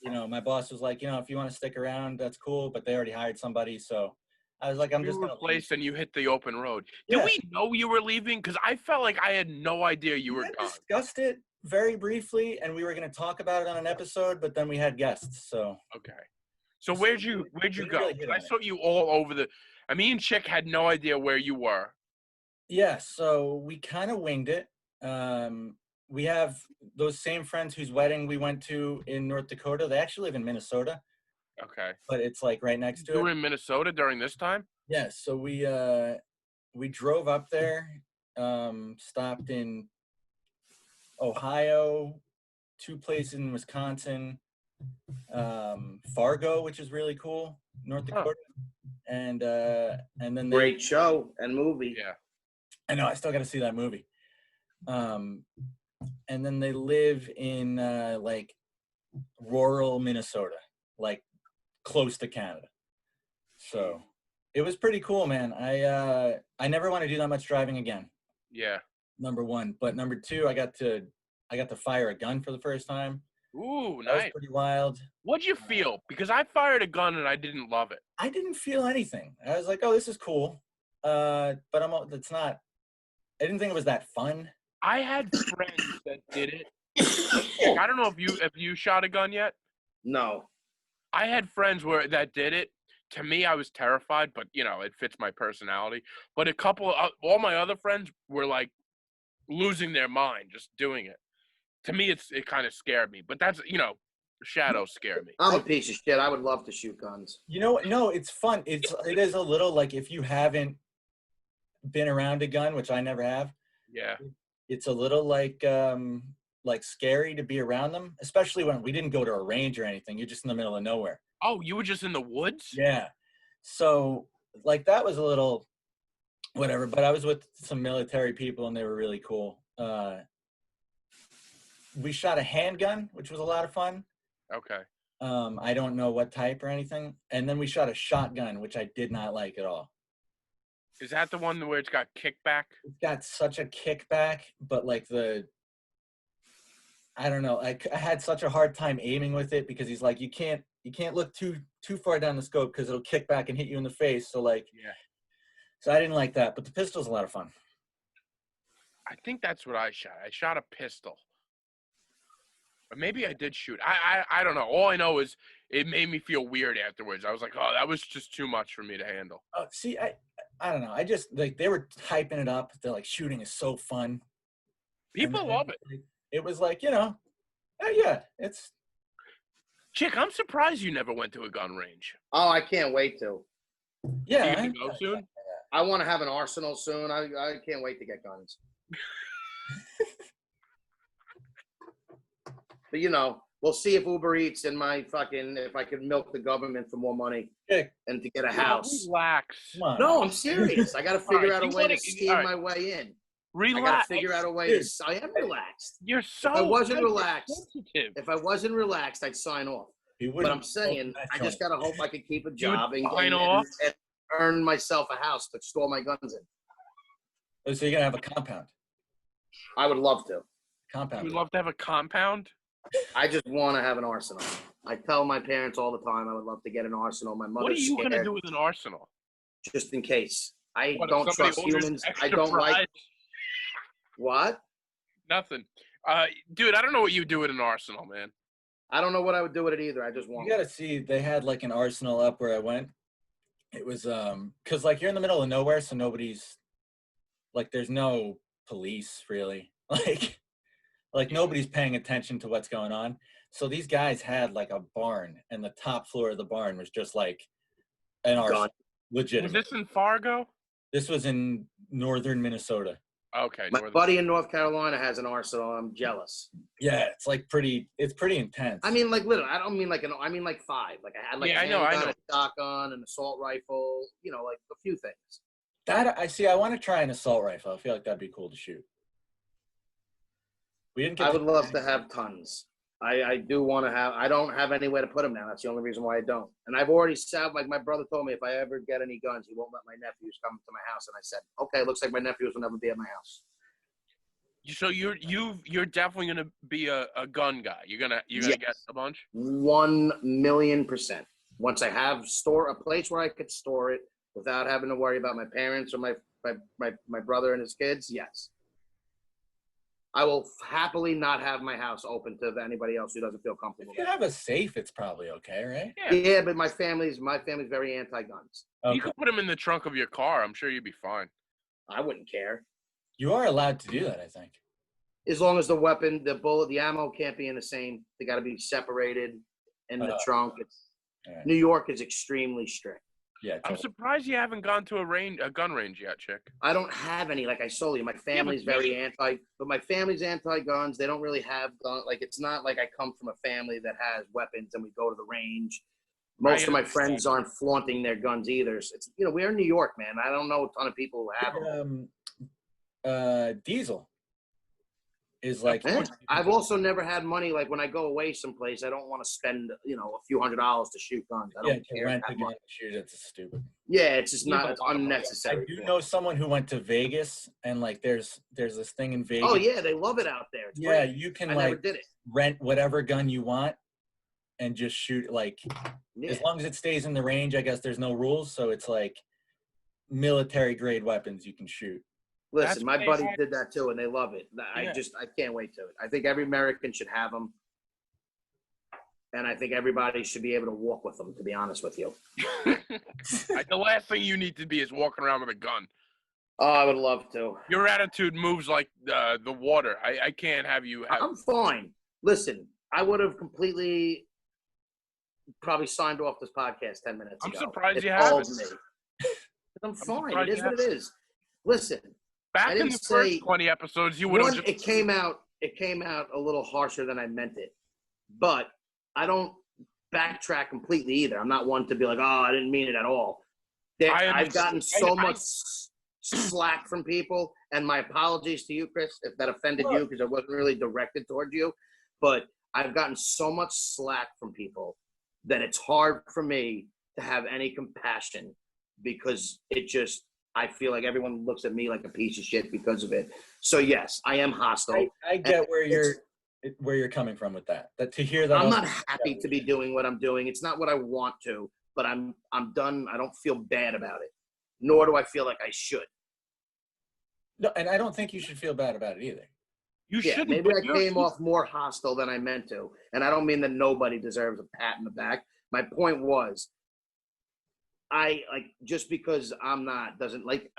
you know, my boss was like, if you want to stick around, that's cool. But they already hired somebody, so I was like, I'm just You gonna were placed and you hit the open road. Yeah. Did we know you were leaving? Because I felt like I had no idea you were We had gone. discussed it very briefly, and we were going to talk about it on an episode, but then we had guests, so. Okay. So where'd you we go? really hit on I it. saw you all over the. Me and Chick had no idea where you were. Yeah, so we kind of winged it. We have those same friends whose wedding we went to in North Dakota. They actually live in Minnesota, Okay. but it's like right next to You it. were in Minnesota during this time? Yeah, so we drove up there, stopped in Ohio, 2 places in Wisconsin, Fargo, which is really cool, North Huh. Dakota, and then they, Great show and movie. Yeah. I know I still got to see that movie. And then they live in like rural Minnesota, like close to Canada. So it was pretty cool, man. I never want to do that much driving again. Yeah. Number one, but number two, I got to fire a gun for the first time. Ooh, That was nice. pretty wild. What'd you feel? Because I fired a gun and I didn't love it. I didn't feel anything. I was like, oh, this is cool. But it's not. I didn't think it was that fun. I had friends that did it. I don't know if you shot a gun yet. No. I had friends that did it. To me, I was terrified, but it fits my personality. But all my other friends were like losing their mind just doing it. To me, it kind of scared me. But that's shadows scare me. I'm a piece of shit. I would love to shoot guns. You know what? No, it's fun. It is a little like if you haven't been around a gun, which I never have. Yeah. It's a little like scary to be around them, especially when we didn't go to a range or anything. You're just in the middle of nowhere. Oh, you were just in the woods? Yeah. So like that was a little whatever, but I was with some military people and they were really cool. We shot a handgun, which was a lot of fun. Okay. I don't know what type or anything. And then we shot a shotgun, which I did not like at all. Is that the one where it's got kickback? It's got such a kickback, but like I don't know. I had such a hard time aiming with it because he's like, you can't look too far down the scope because it'll kick back and hit you in the face. So like, Yeah. So I didn't like that, but the pistol's a lot of fun. I think that's what I shot. I shot a pistol. Or maybe I did shoot. I don't know. All I know is it made me feel weird afterwards. I was like, oh, that was just too much for me to handle. See, I don't know. I just like they were hyping it up. They're like, shooting is so fun. People And love it. It was like, it Yeah, it's Chick, I'm surprised you never went to a gun range. Oh, I can't wait to. yeah. You gonna go soon? I want to have an arsenal soon. I can't wait to get guns. But we'll see if Uber Eats and if I can milk the government for more money Yeah. and to get a house. Relax. Come on. No, I'm serious. I got to figure out a way to scheme right. my way in. I Relax. got to figure out a way Dude. to. I am relaxed. You're so. If I wasn't relaxed, sensitive. if I wasn't relaxed, I'd sign off. But I'm saying, I just got to hope I could keep a job and earn myself a house to store my guns in. Oh, so you're gonna have a compound? I would love to. Compound. You'd love to have a compound? I just want to have an arsenal. I tell my parents all the time I would love to get an arsenal. My mother's What are you scared, gonna do with an arsenal? just in case. I What, if don't somebody trust orders humans. I extra don't like fries? what? Nothing. Dude, I don't know what you do with an arsenal, man. I don't know what I would do with it either. I just want. You gotta see. They had like an arsenal up where I went. It was because like you're in the middle of nowhere, so nobody's like there's no police really. Like nobody's paying attention to what's going on. So these guys had like a barn, and the top floor of the barn was just like an arsenal. Legitimate. Was this in Fargo? This was in northern Minnesota. Okay. My buddy in North Carolina has an arsenal. I'm jealous. Yeah, it's like pretty intense. I mean, like literally. I don't mean like I mean like 5. Like I had like I know. a shotgun, an assault rifle. Like a few things. That I see. I want to try an assault rifle. I feel like that'd be cool to shoot. I would love to have tons. I do want to have. I don't have any way to put them now. That's the only reason why I don't. And I've already said, like my brother told me, if I ever get any guns, he won't let my nephews come to my house. And I said, okay, it looks like my nephews will never be at my house. So you're definitely gonna be a gun guy. You're gonna get a bunch. 1,000,000%. Once I have a place where I could store it without having to worry about my parents or my brother and his kids, yes. I will happily not have my house open to anybody else who doesn't feel comfortable. If you have a safe, it's probably okay, right? Yeah, but my family's very anti-guns. Okay. You could put them in the trunk of your car. I'm sure you'd be fine. I wouldn't care. You are allowed to do that, I think. As long as the weapon, the bullet, the ammo can't be in the same. They got to be separated in the trunk. Right. New York is extremely strict. Yeah, I'm surprised you haven't gone to a gun range yet, Chick. I don't have any. Like I told you, my family's very anti. But my family's anti-guns. They don't really have guns. Like it's not like I come from a family that has weapons and we go to the range. Most of my friends aren't flaunting their guns either. So it's we're in New York, man. I don't know a ton of people who have them. Diesel is like. I've also never had money. Like when I go away someplace, I don't want to spend a few $100s to shoot guns. I don't care. Rent a gun to shoot. It's stupid. Yeah, it's just not. It's unnecessary. I do know someone who went to Vegas, and like there's this thing in Vegas. Oh yeah, they love it out there. It's great. You can never did it. Rent whatever gun you want and just shoot as long as it stays in the range. I guess there's no rules, so it's like military grade weapons you can shoot. Listen, my buddy did that too, and they love it. I can't wait to it. I think every American should have them, and I think everybody should be able to walk with them. To be honest with you, the last thing you need to be is walking around with a gun. Oh, I would love to. Your attitude moves like the water. I can't have you. I'm fine. Listen, I would have completely probably signed off this podcast 10 minutes ago. I'm surprised you haven't. I'm fine. It is what it is. Listen. Back in the first 20 episodes, you would have just... It came out a little harsher than I meant it. But I don't backtrack completely either. I'm not one to be like, oh, I didn't mean it at all. I've gotten so much slack from people, and my apologies to you, Chris, if that offended you, because it wasn't really directed towards you. But I've gotten so much slack from people that it's hard for me to have any compassion because I feel like everyone looks at me like a piece of shit because of it. So yes, I am hostile. I get where you're coming from with that. That to hear that I'm not happy to be doing what I'm doing. It's not what I want to, but I'm done. I don't feel bad about it, nor do I feel like I should. No, and I don't think you should feel bad about it either. You shouldn't. Maybe I came off more hostile than I meant to, and I don't mean that nobody deserves a pat in the back. My point was, just because I'm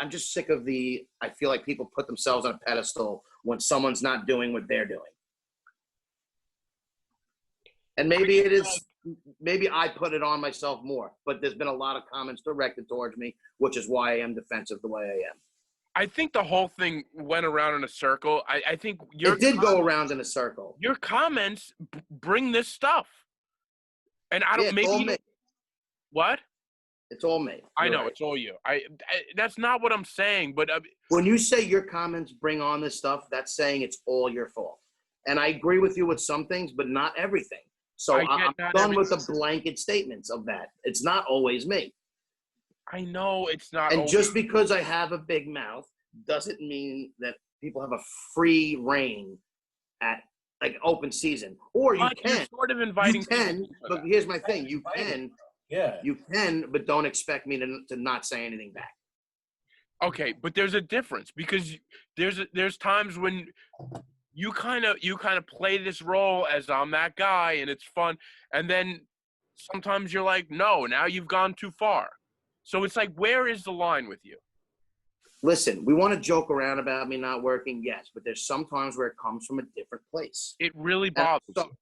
just sick of I feel like people put themselves on a pedestal when someone's not doing what they're doing. And maybe it is, maybe I put it on myself more, but there's been a lot of comments directed towards me, which is why I am defensive the way I am. I think the whole thing went around in a circle. I think It did go around in a circle. your comments bring this stuff. And I don't, Yeah, it's maybe all you, me. what? It's all me. I You're know, right. it's all you. That's not what I'm saying, but When you say your comments bring on this stuff, that's saying it's all your fault. And I agree with you with some things, but not everything. So I get I'm not done with the blanket statements of that. It's not always me. I know it's not. And always, just because I have a big mouth doesn't mean that people have a free reign at like open season. Or you but you're can. sort of inviting. You can, people for but that. here's my thing. You can, Yeah. you can, but don't expect me to not say anything back. Okay, but there's a difference because there's times when you kind of play this role as I'm that guy and it's fun, and then sometimes you're like, no, now you've gone too far. So it's like, where is the line with you? Listen, we want to joke around about me not working, yes, but there's sometimes where it comes from a different place. It really And bothers so- you.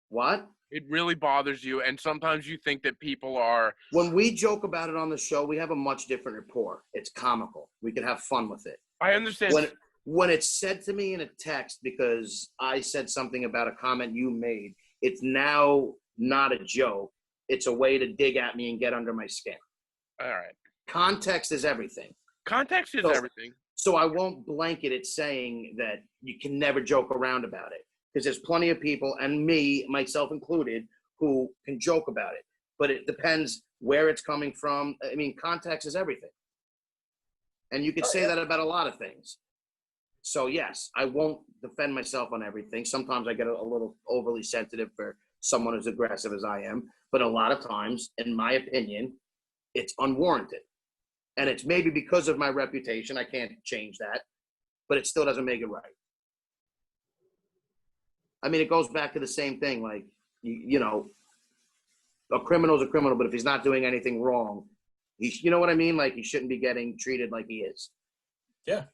What? It really bothers you, and sometimes you think that people are. When we joke about it on the show, we have a much different rapport. It's comical. We can have fun with it. I understand. When it's said to me in a text because I said something about a comment you made, it's now not a joke. It's a way to dig at me and get under my skin. All right. Context is everything. Context is So- everything. So I won't blanket it saying that you can never joke around about it. Because there's plenty of people, and me, myself included, who can joke about it. But it depends where it's coming from. I mean, context is everything. And you could say that about a lot of things. So, yes, I won't defend myself on everything. Sometimes I get a little overly sensitive for someone as aggressive as I am. But a lot of times, in my opinion, it's unwarranted. And it's maybe because of my reputation. I can't change that. But it still doesn't make it right. I mean, it goes back to the same thing. Like, you know, a criminal's a criminal, but if he's not doing anything wrong, you know what I mean? Like, he shouldn't be getting treated like he is. Yeah.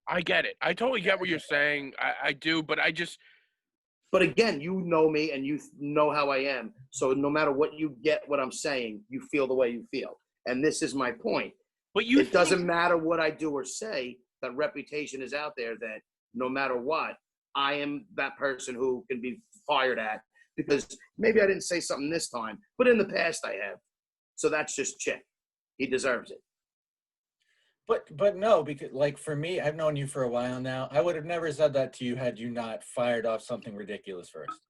I get it. I totally get what you're saying. I do, but I just. But again, you know me and you know how I am. So no matter what you get what I'm saying, you feel the way you feel. And this is my point. But you. It doesn't matter what I do or say. That reputation is out there that no matter what, I am that person who can be fired at because maybe I didn't say something this time, but in the past I have. So that's just Chick. He deserves it. But no, because like for me, I've known you for a while now. I would have never said that to you had you not fired off something ridiculous first.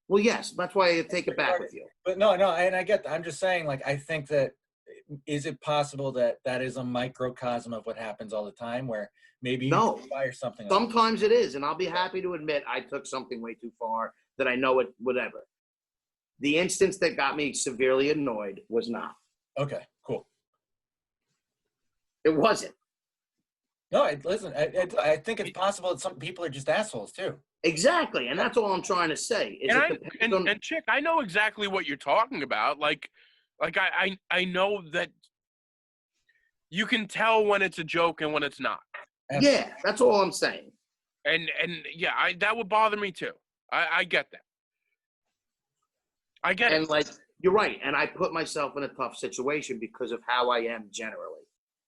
Well, yes, that's why I take it back with you. But no, and I get that. I'm just saying, like, I think that is it possible that that is a microcosm of what happens all the time where maybe you No. fire something off? Sometimes it is, and I'll be happy to admit I took something way too far, that I know it, whatever. The instance that got me severely annoyed was not. Okay, cool. It wasn't. No, listen, I think it's possible that some people are just assholes too. Exactly, and that's all I'm trying to say. Is And Chick, I know exactly what you're talking about. Like I know that you can tell when it's a joke and when it's not. yeah, that's all I'm saying. And yeah, that would bother me too. I get that. I get And it. like, you're right, and I put myself in a tough situation because of how I am generally.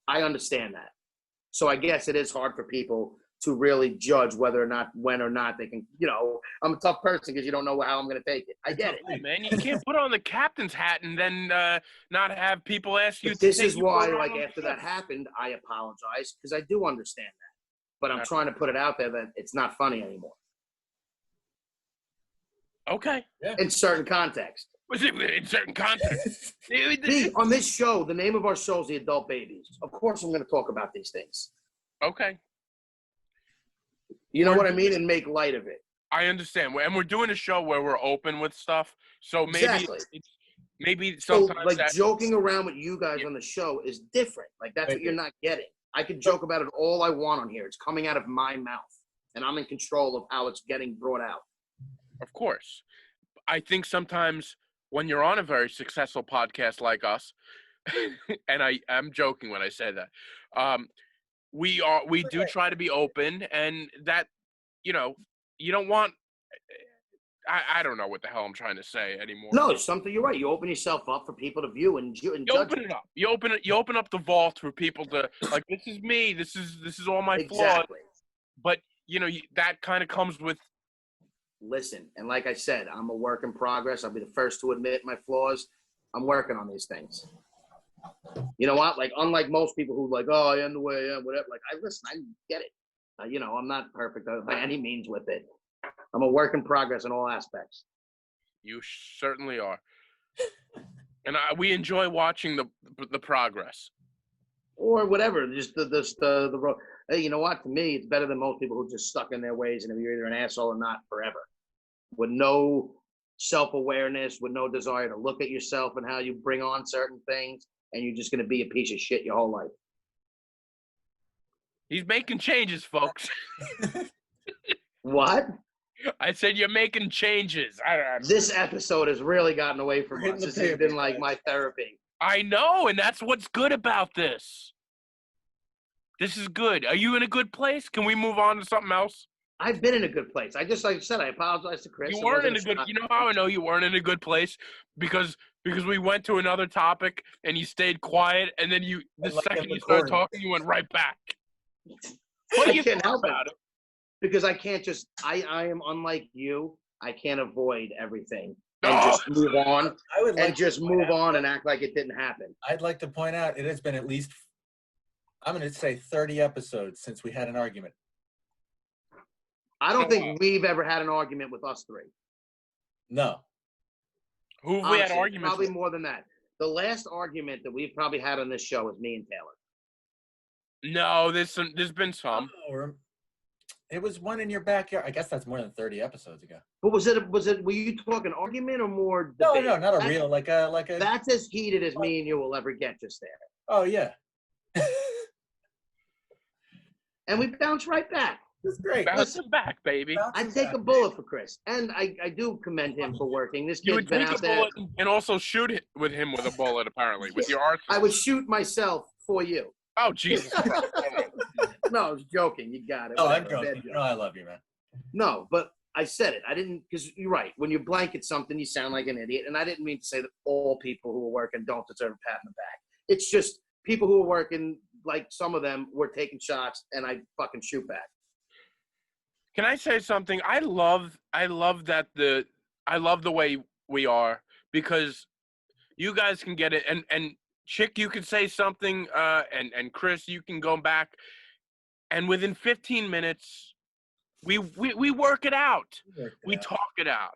I understand that. So I guess it is hard for people to really judge whether or not, when or not they can, you know, I'm a tough person because you don't know how I'm going to take it. I get it. Hey, man, you can't put on the captain's hat and then not have people ask you. But this to is take you why, for a like, ride on after the that ship. happened, I apologize because I do understand that. But I'm trying to put it out there that it's not funny anymore Okay. in certain context. Was it in certain context? See, on this show, the name of our show is The Adult Babies. Of course, I'm going to talk about these things. Okay. You know what I mean? And make light of it. I understand. And we're doing a show where we're open with stuff. So maybe Exactly. maybe So, sometimes like, that, joking around with you guys on the show is different. Like, that's what you're not getting. I can joke about it all I want on here. It's coming out of my mouth, and I'm in control of how it's getting brought out. of course. I think sometimes when you're on a very successful podcast like us, and I'm joking when I say that, we do try to be open, and that, you know, you don't want I don't know what the hell I'm trying to say anymore. No, it's something. You're right. You open yourself up for people to view and You judge. open it up. You open up the vault for people to like. This is me. This is all my flaws. Exactly. But that kind of comes with. Listen, and like I said, I'm a work in progress. I'll be the first to admit my flaws. I'm working on these things. You know what? Like, unlike most people who like, oh, I am the way I am, whatever. Like, I get it. I'm not perfect by any means with it. I'm a work in progress in all aspects. You certainly are, and we enjoy watching the progress. Or whatever, just the road. Hey, you know what? To me, it's better than most people who are just stuck in their ways and you're either an asshole or not forever, with no self-awareness, with no desire to look at yourself and how you bring on certain things, and you're just going to be a piece of shit your whole life. He's making changes, folks. What? I said you're making changes. This episode has really gotten away from us. This has been like my therapy. I know, and that's what's good about this. This is good. Are you in a good place? Can we move on to something else? I've been in a good place. I just, like I said, I apologize to Chris. You weren't in a good. You know how I know you weren't in a good place? Because we went to another topic and you stayed quiet, and then the second you started talking, you went right back. What do you think about it? Because I can't just. I am unlike you. I can't avoid everything and just move on. I would like and just move on and act like it didn't happen. I'd like to point out it has been at least, I'm going to say 30 episodes since we had an argument. I don't think we've ever had an argument with us three. No. Who have we had arguments Probably with? More than that. The last argument that we've probably had on this show is me and Taylor. No, there's been some. Oh, it was one in your backyard. I guess that's more than 30 episodes ago. But was it? Were you talking argument or more debate? No, not a real like a. That's as heated as me and you will ever get just there. Oh yeah. And we bounce right back. It's great. Bounce him back, baby. I take a bullet for Chris, and I do commend him for working. This You kid's would been take out a there. bullet and also shoot it with him with a bullet, apparently, with your arsenal. I would shoot myself for you. Oh, Jesus. No, I was joking. You got it. Oh, I'm Whatever. joking. No, I love you, man. No, but I said it. I didn't, because you're right. When you blanket something, you sound like an idiot. And I didn't mean to say that all people who are working don't deserve a pat in the back. It's just people who are working, like some of them, were taking shots, and I fucking shoot back. Can I say something? I love that I love the way we are, because you guys can get it, and Chick, you can say something, and Chris, you can go back, and within 15 minutes, we work it out. We talk it out.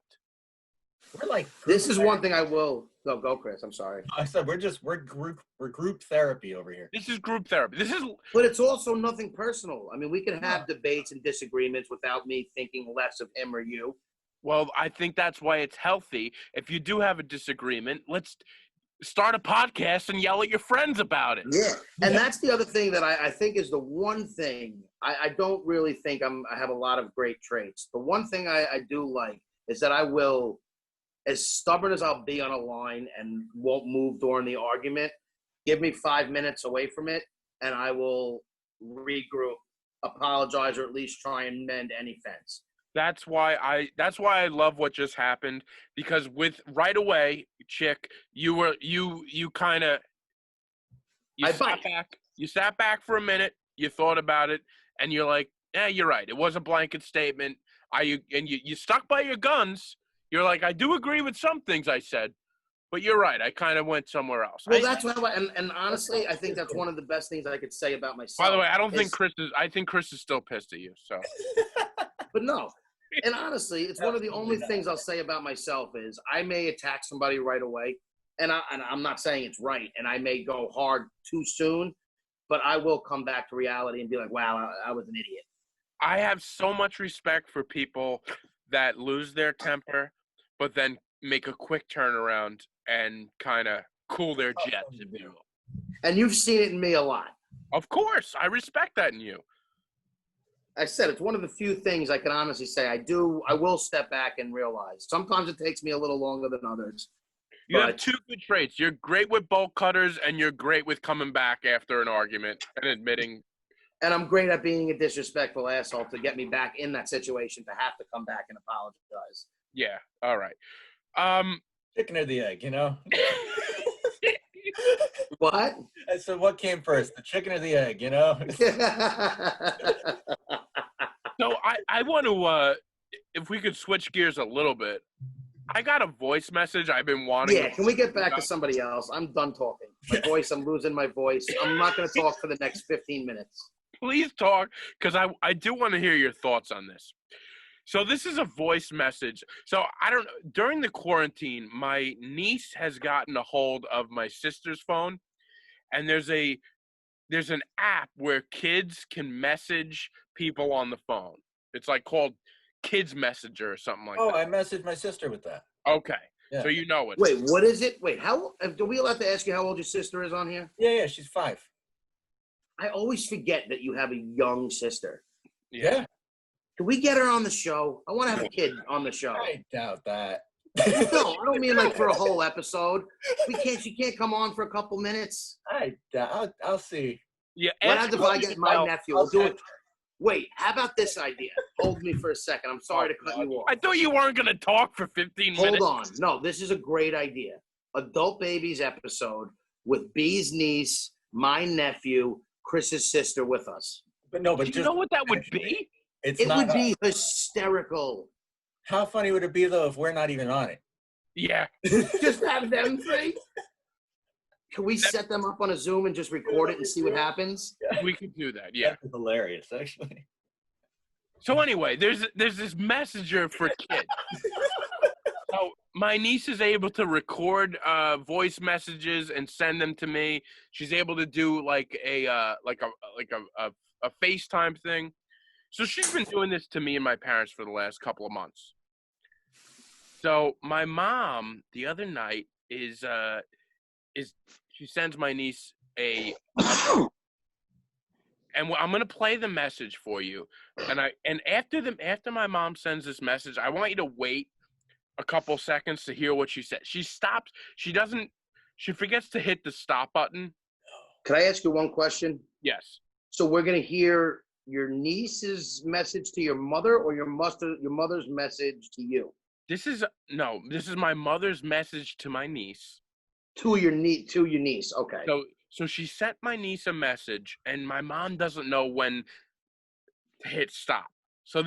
We're like This is one thing I will. No, go, Chris. I'm sorry. I said we're group therapy over here. This is group therapy. But it's also nothing personal. I mean, we can have debates and disagreements without me thinking less of him or you. Well, I think that's why it's healthy. If you do have a disagreement, let's start a podcast and yell at your friends about it. Yeah. And that's the other thing that I think is the one thing I don't really think I have a lot of great traits. The one thing I do like is that I will, as stubborn as I'll be on a line and won't move during the argument, give me 5 minutes away from it, and I will regroup, apologize, or at least try and mend any fence. That's why I love what just happened, because with right away, Chick, you sat back for a minute, you thought about it, and you're like, yeah, you're right. It was a blanket statement. You stuck by your guns. You're like, I do agree with some things I said, but you're right. I kind of went somewhere else. Well, that's why, and honestly, I think that's one of the best things I could say about myself. By the way, I think Chris is still pissed at you. So, but no. And honestly, it's one of the only things I'll say about myself is I may attack somebody right away, and I'm not saying it's right, and I may go hard too soon, but I will come back to reality and be like, wow, I was an idiot. I have so much respect for people that lose their temper, but then make a quick turnaround and kind of cool their jets, if you will. And you've seen it in me a lot. Of course. I respect that in you. I said it's one of the few things I can honestly say I will step back and realize. Sometimes it takes me a little longer than others. You have two good traits. You're great with bolt cutters, and you're great with coming back after an argument and admitting. And I'm great at being a disrespectful asshole to get me back in that situation to have to come back and apologize. Yeah. All right. Chicken or the egg, you know? What? I said, what came first, the chicken or the egg, you know? So I want to, if we could switch gears a little bit, I got a voice message I've been wanting. Yeah, can we get back to somebody else? I'm done talking. I'm losing my voice. I'm not going to talk for the next 15 minutes. Please talk, because I do want to hear your thoughts on this. So this is a voice message. So I don't know. During the quarantine, my niece has gotten a hold of my sister's phone, and there's an app where kids can message people on the phone. It's like called Kids Messenger or something like that. I messaged my sister with that. Okay. Yeah. So you know it. Wait, what is it? Wait, are we allowed to ask you how old your sister is on here? Yeah, she's 5. I always forget that you have a young sister. Yeah. Can we get her on the show? I want to have a kid on the show. I doubt that. No, I don't mean like for a whole episode. She can't come on for a couple minutes. I'll see. Yeah. What happens if I get my nephew? We'll do it. Okay. Wait, how about this idea? Hold me for a second. I'm sorry to cut you off. I thought you weren't going to talk for 15 minutes. Hold on. No, this is a great idea. Adult Babies episode with B's niece, my nephew, Chris's sister with us. But Do you know what that would be? It would be hysterical. How funny would it be, though, if we're not even on it? Yeah. Just have them three. Can we set them up on a Zoom and just record it and see what happens? We could do that. Yeah. That's hilarious, actually. So anyway, there's this messenger for kids. So my niece is able to record voice messages and send them to me. She's able to do like a FaceTime thing. So she's been doing this to me and my parents for the last couple of months. So my mom the other night is she sends my niece and I'm gonna play the message for you. And after my mom sends this message, I want you to wait a couple seconds to hear what she said. She stops. She forgets to hit the stop button. Can I ask you one question? Yes. So we're gonna hear your niece's message to your mother, or your mother's message to you? This is my mother's message to my niece. To your niece. Okay. So she sent my niece a message, and my mom doesn't know when to hit stop. So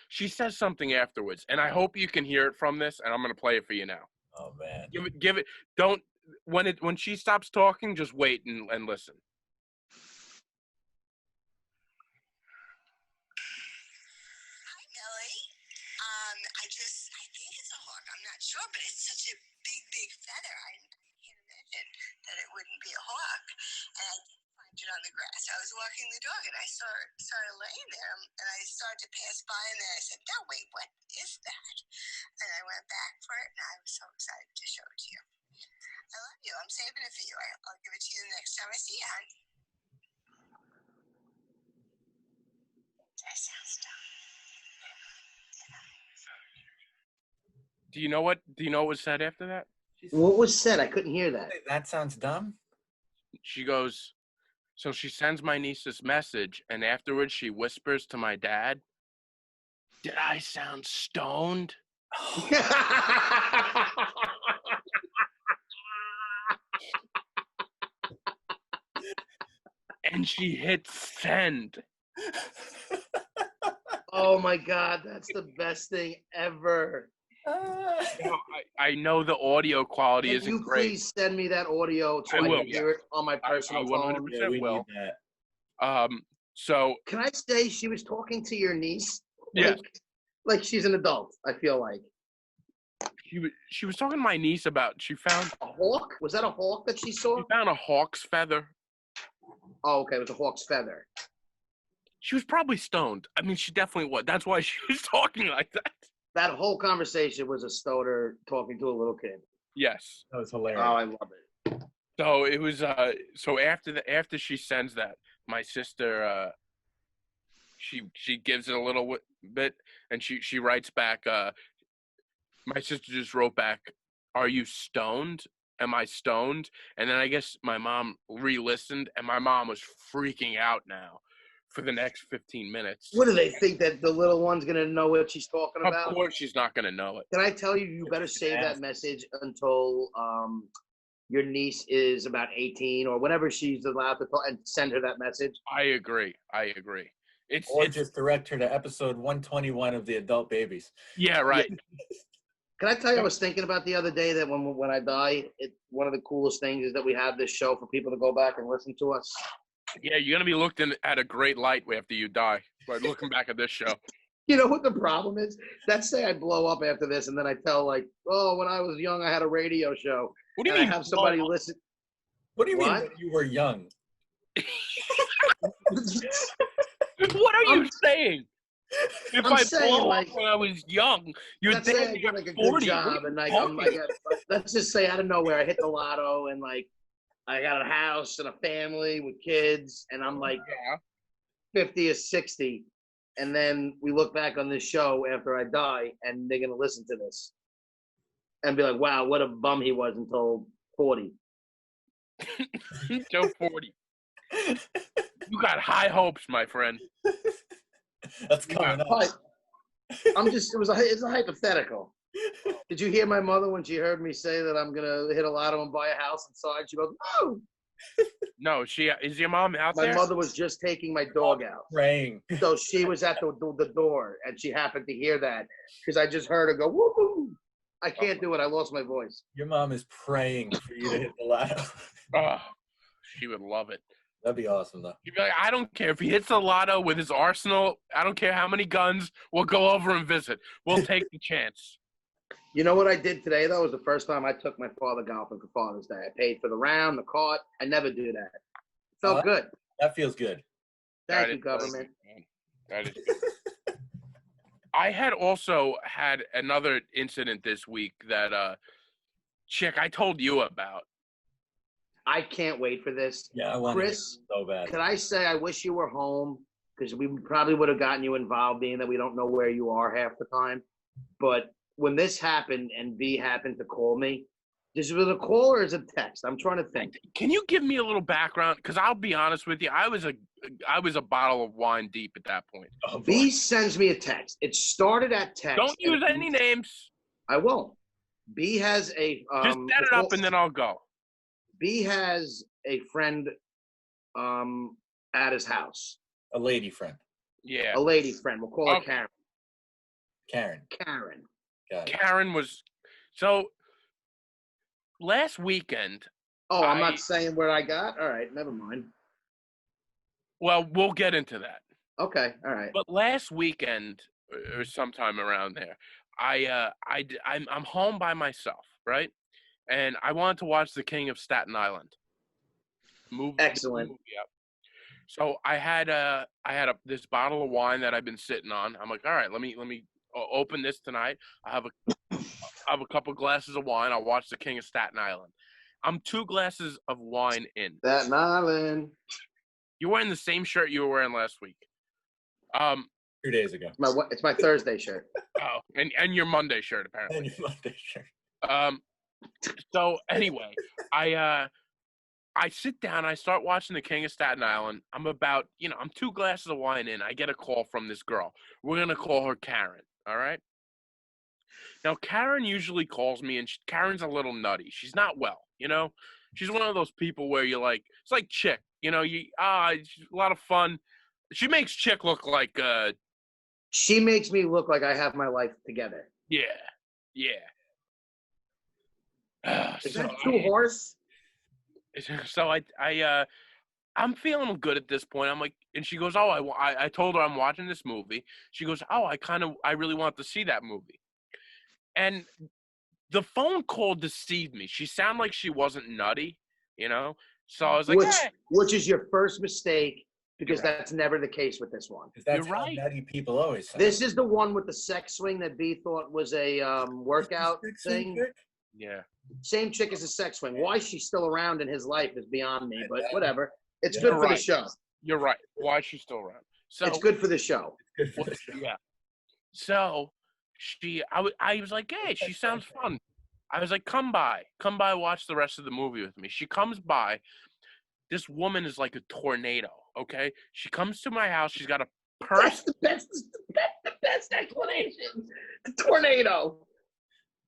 she says something afterwards, and I hope you can hear it from this, and I'm going to play it for you now. Oh, man. Give it, don't, when she stops talking, just wait and listen. Hi, Billy. I think it's a hawk. I'm not sure, but it's such a big feather. I can't imagine that it wouldn't be a hawk. And I did find it on the grass. I was walking the dog, and I started laying there, and I started to pass by, and then I said, no, wait, what is that? And I went back for it, and I was so excited to show it to you. I love you. I'm saving it for you. I'll give it to you the next time I see you, hon. That sounds dumb. Do you know what was said after that? What was said? I couldn't hear that. That sounds dumb. She goes, so she sends my niece this message, and afterwards she whispers to my dad, did I sound stoned? And she hits send. Oh my God, that's the best thing ever. I know the audio quality isn't you great. Please send me that audio so I will, can hear it on my personal phone? 100% Yeah, we will. need that. So Can I say she was talking to your niece? Yeah. Like she's an adult, I feel like. she was talking to my niece about she found A hawk? Was that a hawk that she saw? a hawk's feather. Oh, okay, it was a hawk's feather. She was probably stoned. I mean, she definitely was. That's why she was talking like that. That whole conversation was a stoner talking to a little kid. Yes. That was Oh, hilarious. I love it. So it was so after she sends that, my sister she gives it a little bit, and she writes back, my sister just wrote back, are you stoned? Am I stoned? And then I guess my mom re-listened, and my mom was freaking out now for the next 15 minutes. What do they think that the little one's gonna know what she's talking Of about? course she's not going to know it. Can I tell you, you better save that message until your niece is about 18 or whenever she's allowed to talk, and send her that message. I agree. It's just direct her to episode 121 of the Adult Babies. Yeah, right. Can I tell you, I was thinking about the other day that when I die, one of the coolest things is that we have this show for people to go back and listen to us. Yeah, you're going to be looked at a great light after you die by looking back at this show. You know what the problem is? Let's say I blow up after this, and then I tell when I was young, I had a radio show. What do you and mean? I have somebody listen. What do you mean What? when you were young? What are you saying? If I'm I saying, blow like, up when I was young, you're Let's say I thinking get like a 40. good job, and like let's just say out of nowhere I hit the lotto, and like I got a house and a family with kids, and I'm like 50 or 60, and then we look back on this show after I die, and they're gonna listen to this and be like, "Wow, what a bum he was until 40." Joe 40. You got high hopes, my friend. That's coming up. But it's a hypothetical. Did you hear my mother when she heard me say that I'm gonna hit a lotto and buy a house inside? She goes, "No." No, is your mom out My there? mother was just taking my dog out. Praying. So she was at the door, and she happened to hear that because I just heard her go, "Woo woo." I can't do it. I lost my voice. Your mom is praying for you to hit the lotto. Oh, she would love it. That'd be awesome, though. She'd be like, I don't care if he hits the lotto with his arsenal. I don't care how many guns. We'll go over and visit. We'll take the chance. You know what I did today, though? Was the first time I took my father golfing for Father's Day. I paid for the round, the cart. I never do that. Felt good. That feels good. Thank you, government. That is good. I had also had another incident this week that chick I told you about. I can't wait for this. Yeah, I want Chris, so bad. could I say I wish you were home, because we probably would have gotten you involved, being that we don't know where you are half the time. But when this happened and B happened to call me, this was a call or is it a text? I'm trying to think. Can you give me a little background? Because I'll be honest with you, I was a bottle of wine deep at that point. Oh, B sends me a text. It started at text. Don't use any names. I won't. B has a Just set it up and then I'll go. B has a friend at his house. a lady friend. Yeah. A lady friend. We'll call her Karen. Karen. Karen. Got it. Karen was so last weekend. Oh, I'm not saying where I got. All right, never mind. Well, we'll get into that. Okay, all right. But last weekend or sometime around there, I'm home by myself, right? And I wanted to watch The King of Staten Island. Excellent. Movie up. So I had this bottle of wine that I've been sitting on. I'm like, all right, let me open this tonight. I have a couple glasses of wine. I'll watch The King of Staten Island. I'm 2 glasses of wine in. Staten Island. You're wearing the same shirt you were wearing last week. 2 days ago. It's my Thursday shirt. Oh, and your Monday shirt apparently. And your Monday shirt. So anyway, I sit down, I start watching The King of Staten Island. I'm 2 glasses of wine in. I get a call from this girl. We're going to call her Karen, all right? Now, Karen usually calls me, and Karen's a little nutty. She's not well, She's one of those people where you're like, it's like Chick, it's a lot of fun. She makes Chick look like She makes me look like I have my life together. Yeah. Is that too hoarse? So I'm feeling good at this point. I'm like, and she goes, oh, I told her I'm watching this movie. She goes, oh, I really want to see that movie. And the phone call deceived me. She sounded like she wasn't nutty, So I was like, which is your first mistake, because that's never the case with this one. That's You're right. how nutty people always say. This is the one with the sex swing that B thought was a workout thing. Yeah. Same chick as a sex swing. Why she's still around in his life is beyond me, but whatever. It's good for the show. You're right. Why is she still around? So it's good for the show. Yeah. So I was like, hey, she sounds fun. I was like, come by, watch the rest of the movie with me. She comes by. This woman is like a tornado. okay? She comes to my house. She's got a purse. That's the best explanation. The tornado.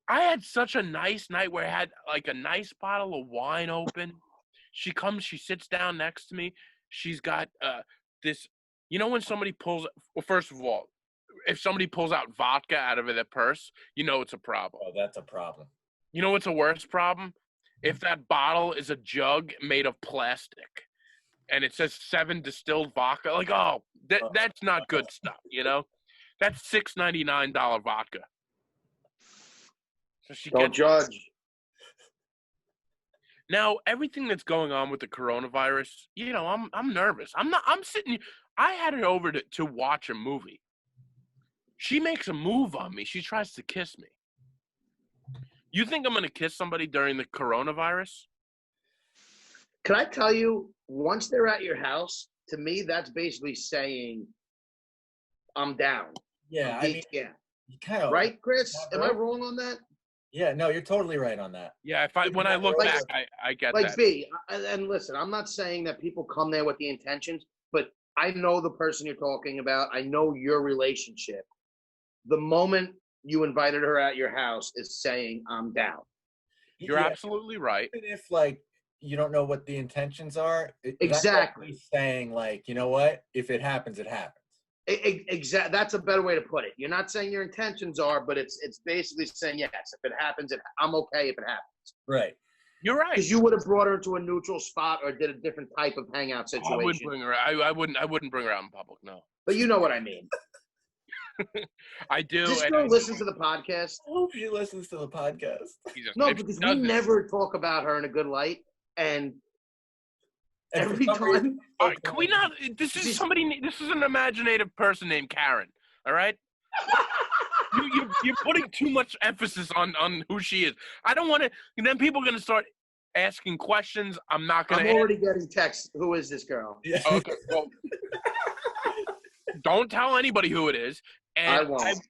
I had such a nice night where I had like a nice bottle of wine open. She comes, she sits down next to me. She's got this, you know, when somebody pulls, well, first of all, if somebody pulls out vodka out of their purse, you know it's a problem. Oh, that's a problem. You know what's a worse problem? If that bottle is a jug made of plastic and it says 7 distilled vodka, like, oh, that's not good stuff, you know? That's $6.99 vodka. So she Don't gets judge. now everything that's going on with the coronavirus, you know, I'm nervous. I'm sitting, I had her over to watch a movie. She makes a move on me. She tries to kiss me. You think I'm going to kiss somebody during the coronavirus? Can I tell you, once they're at your house, to me, that's basically saying, I'm down. Yeah, I mean, yeah. you kind of Right, Chris? Am I wrong on that? Yeah, no, you're totally right on that. Yeah, when I look back, I get Like that. V, and listen, I'm not saying that people come there with the intentions, but I know the person you're talking about. I know your relationship. The moment you invited her at your house is saying, I'm down. You're absolutely right. Even if, like, you don't know what the intentions are, Exactly. that's saying, like, you know what? If it happens, it happens. Exactly. That's a better way to put it. You're not saying your intentions are, but it's basically saying, yes, if it happens, I'm okay if it happens. Right. You're right. Because you would have brought her to a neutral spot or did a different type of hangout situation. I wouldn't bring her. I wouldn't bring her out in public. No. But you know what I mean. I do. This girl listens to the podcast. I hope she listens to the podcast. No, because we never talk about her in a good light, and every time. All right, can we not? This is somebody. This is an imaginative person named Karen. All right. You're putting too much emphasis on who she is. I don't want to. And then people are gonna start asking questions. I'm not gonna. I'm already getting texts. Who is this girl? Yeah. Okay. Well, don't tell anybody who it is. And I won't.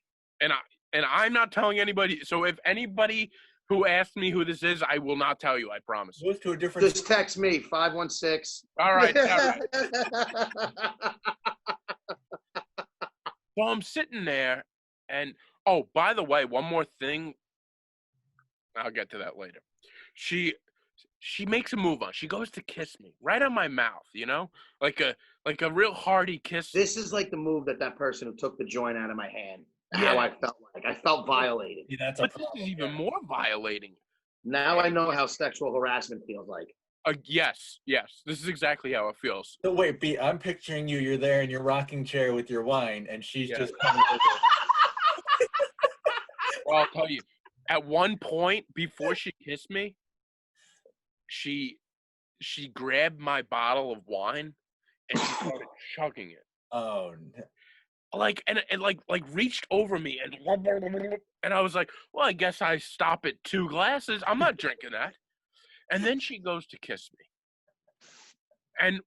And I'm not telling anybody. So if anybody who asks me who this is, I will not tell you. I promise. Goes to a different. Just text me 516. All right. All right. So I'm sitting there, and oh, by the way, one more thing. I'll get to that later. She makes a move on. She goes to kiss me right on my mouth, you know, like a real hearty kiss. This is like the move that person who took the joint out of my hand. Yeah. How I felt like. I felt violated. Yeah, that's But this is even more violating. Now I know how sexual harassment feels like. Yes. This is exactly how it feels. So wait, B, I'm picturing you. You're there in your rocking chair with your wine, and she's just coming over. Well, I'll tell you. At one point, before she kissed me, she grabbed my bottle of wine and she started chugging it. Oh no. Like and like reached over me and I was like, well, I guess I stop at 2 glasses. I'm not drinking that. And then she goes to kiss me. And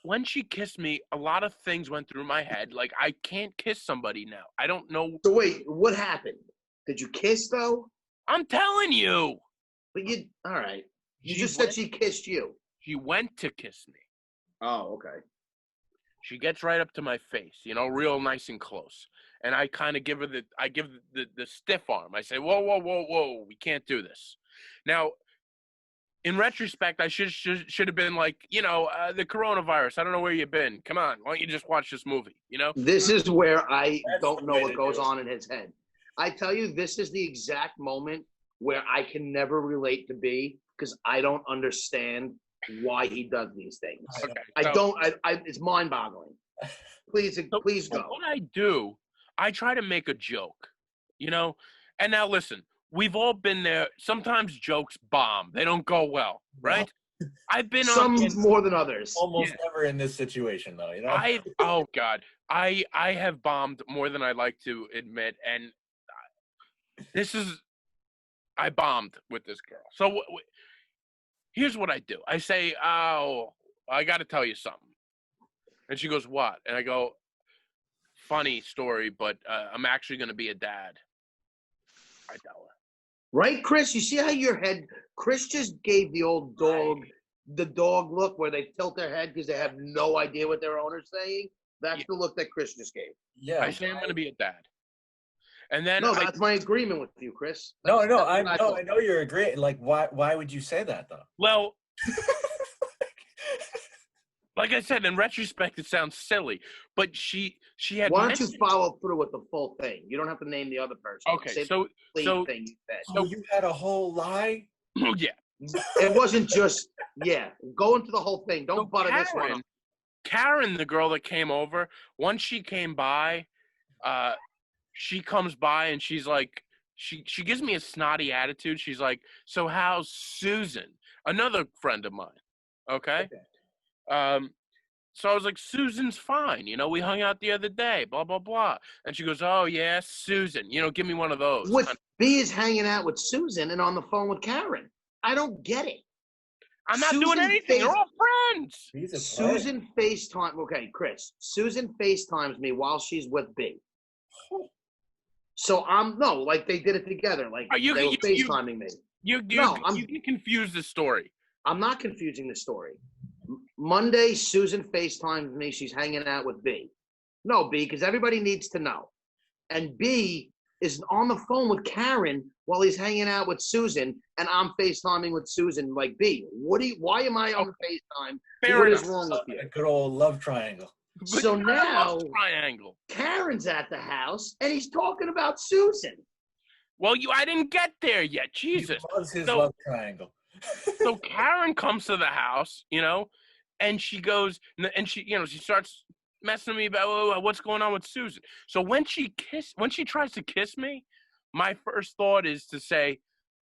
when she kissed me, a lot of things went through my head. Like, I can't kiss somebody now. I don't know. So wait, what happened? Did you kiss though? I'm telling you. But all right. You She just went- said she kissed you. She went to kiss me. Oh, okay. She gets right up to my face, you know, real nice and close. And I kind of give her the stiff arm. I say, whoa, we can't do this. Now, in retrospect, I should have been like, you know, the coronavirus. I don't know where you've been. Come on, why don't you just watch this movie, you know? This is where I That's don't the know way what to goes do it. on in his head. I tell you, this is the exact moment where I can never relate to B because I don't understand why he does these things. Okay, I so- don't. It's mind-boggling. Please So go. what I do, I try to make a joke, you know? And now listen, we've all been there. Sometimes jokes bomb. They don't go well, right? I've been Some on more than others. Almost never in this situation, though. You know. oh God, I have bombed more than I like to admit, and I bombed with this girl. So here's what I do. I say, oh, I got to tell you something. And she goes, what? And I go, funny story, but I'm actually going to be a dad. I tell her. Right, Chris? You see how your head... Chris just gave the old dog the dog look where they tilt their head because they have no idea what their owner's saying. That's the look that Chris just gave. Yeah. I say I'm going to be a dad. And then No, that's my agreement with you, Chris. No, That's I know you're agreeing. Like, why would you say that though? well, like I said, in retrospect, it sounds silly, but she had. Why don't you follow through with the full thing? You don't have to name the other person. Okay, Say so the thing you said. So you had a whole lie? Yeah. It wasn't just Go into the whole thing. Don't butter this one up. Karen, the girl that came over, once she came by, she comes by and she's like, she gives me a snotty attitude. She's like, "So how's Susan?" Another friend of mine. Okay. So I was like, "Susan's fine. You know, we hung out the other day, blah, blah, blah." And she goes, "Oh, yeah, Susan. You know, give me one of those." B is hanging out with Susan and on the phone with Karen. I don't get it. I'm not doing anything. They're all friends. Susan FaceTime. Okay, Chris. Susan FaceTimes me while she's with B. So like they did it together. Like they were FaceTiming me. You can confuse the story. I'm not confusing the story. Monday, Susan FaceTimes me. She's hanging out with B. No, B, because everybody needs to know. And B is on the phone with Karen while he's hanging out with Susan, and I'm FaceTiming with Susan. Like, B, why am I on FaceTime? What is wrong with you? A good old love triangle. So now triangle. Karen's at the house, and he's talking about Susan. Well, I didn't get there yet. Jesus. He loves his love triangle. So Karen comes to the house, you know, and she goes, and she starts messing with me about what's going on with Susan. So when she tries to kiss me, my first thought is to say,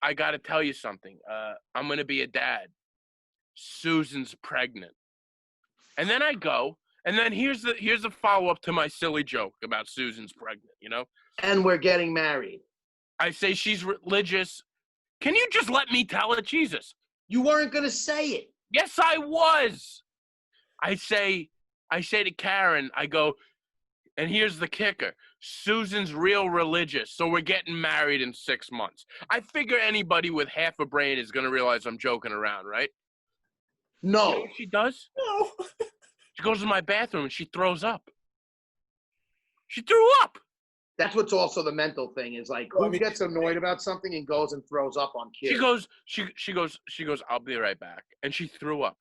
"I got to tell you something. I'm going to be a dad. Susan's pregnant." And then I go, and then here's the follow-up to my silly joke about Susan's pregnant, you know? And we're getting married. I say she's religious. Can you just let me tell it, Jesus? You weren't going to say it. Yes, I was. I say to Karen, I go, and here's the kicker. Susan's real religious, so we're getting married in 6 months. I figure anybody with half a brain is going to realize I'm joking around, right? No. You know what she does? No. She goes to my bathroom and she throws up. She threw up. That's what's also the mental thing is like, who gets annoyed about something and goes and throws up on kids? She goes, "I'll be right back." And she threw up.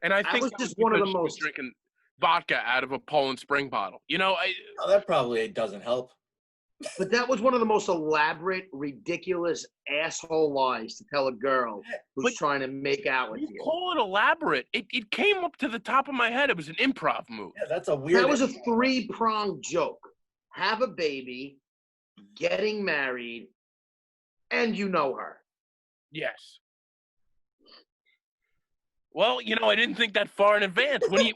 And I think that was just one of the most drinking vodka out of a Poland Spring bottle. You know, that probably doesn't help. But that was one of the most elaborate, ridiculous asshole lies to tell a girl who's trying to make out with you. You call it elaborate. It came up to the top of my head. It was an improv move. Yeah, that's a weird. That was a 3-pronged joke. Have a baby, getting married, and you know her. Yes. Well, you know, I didn't think that far in advance. When you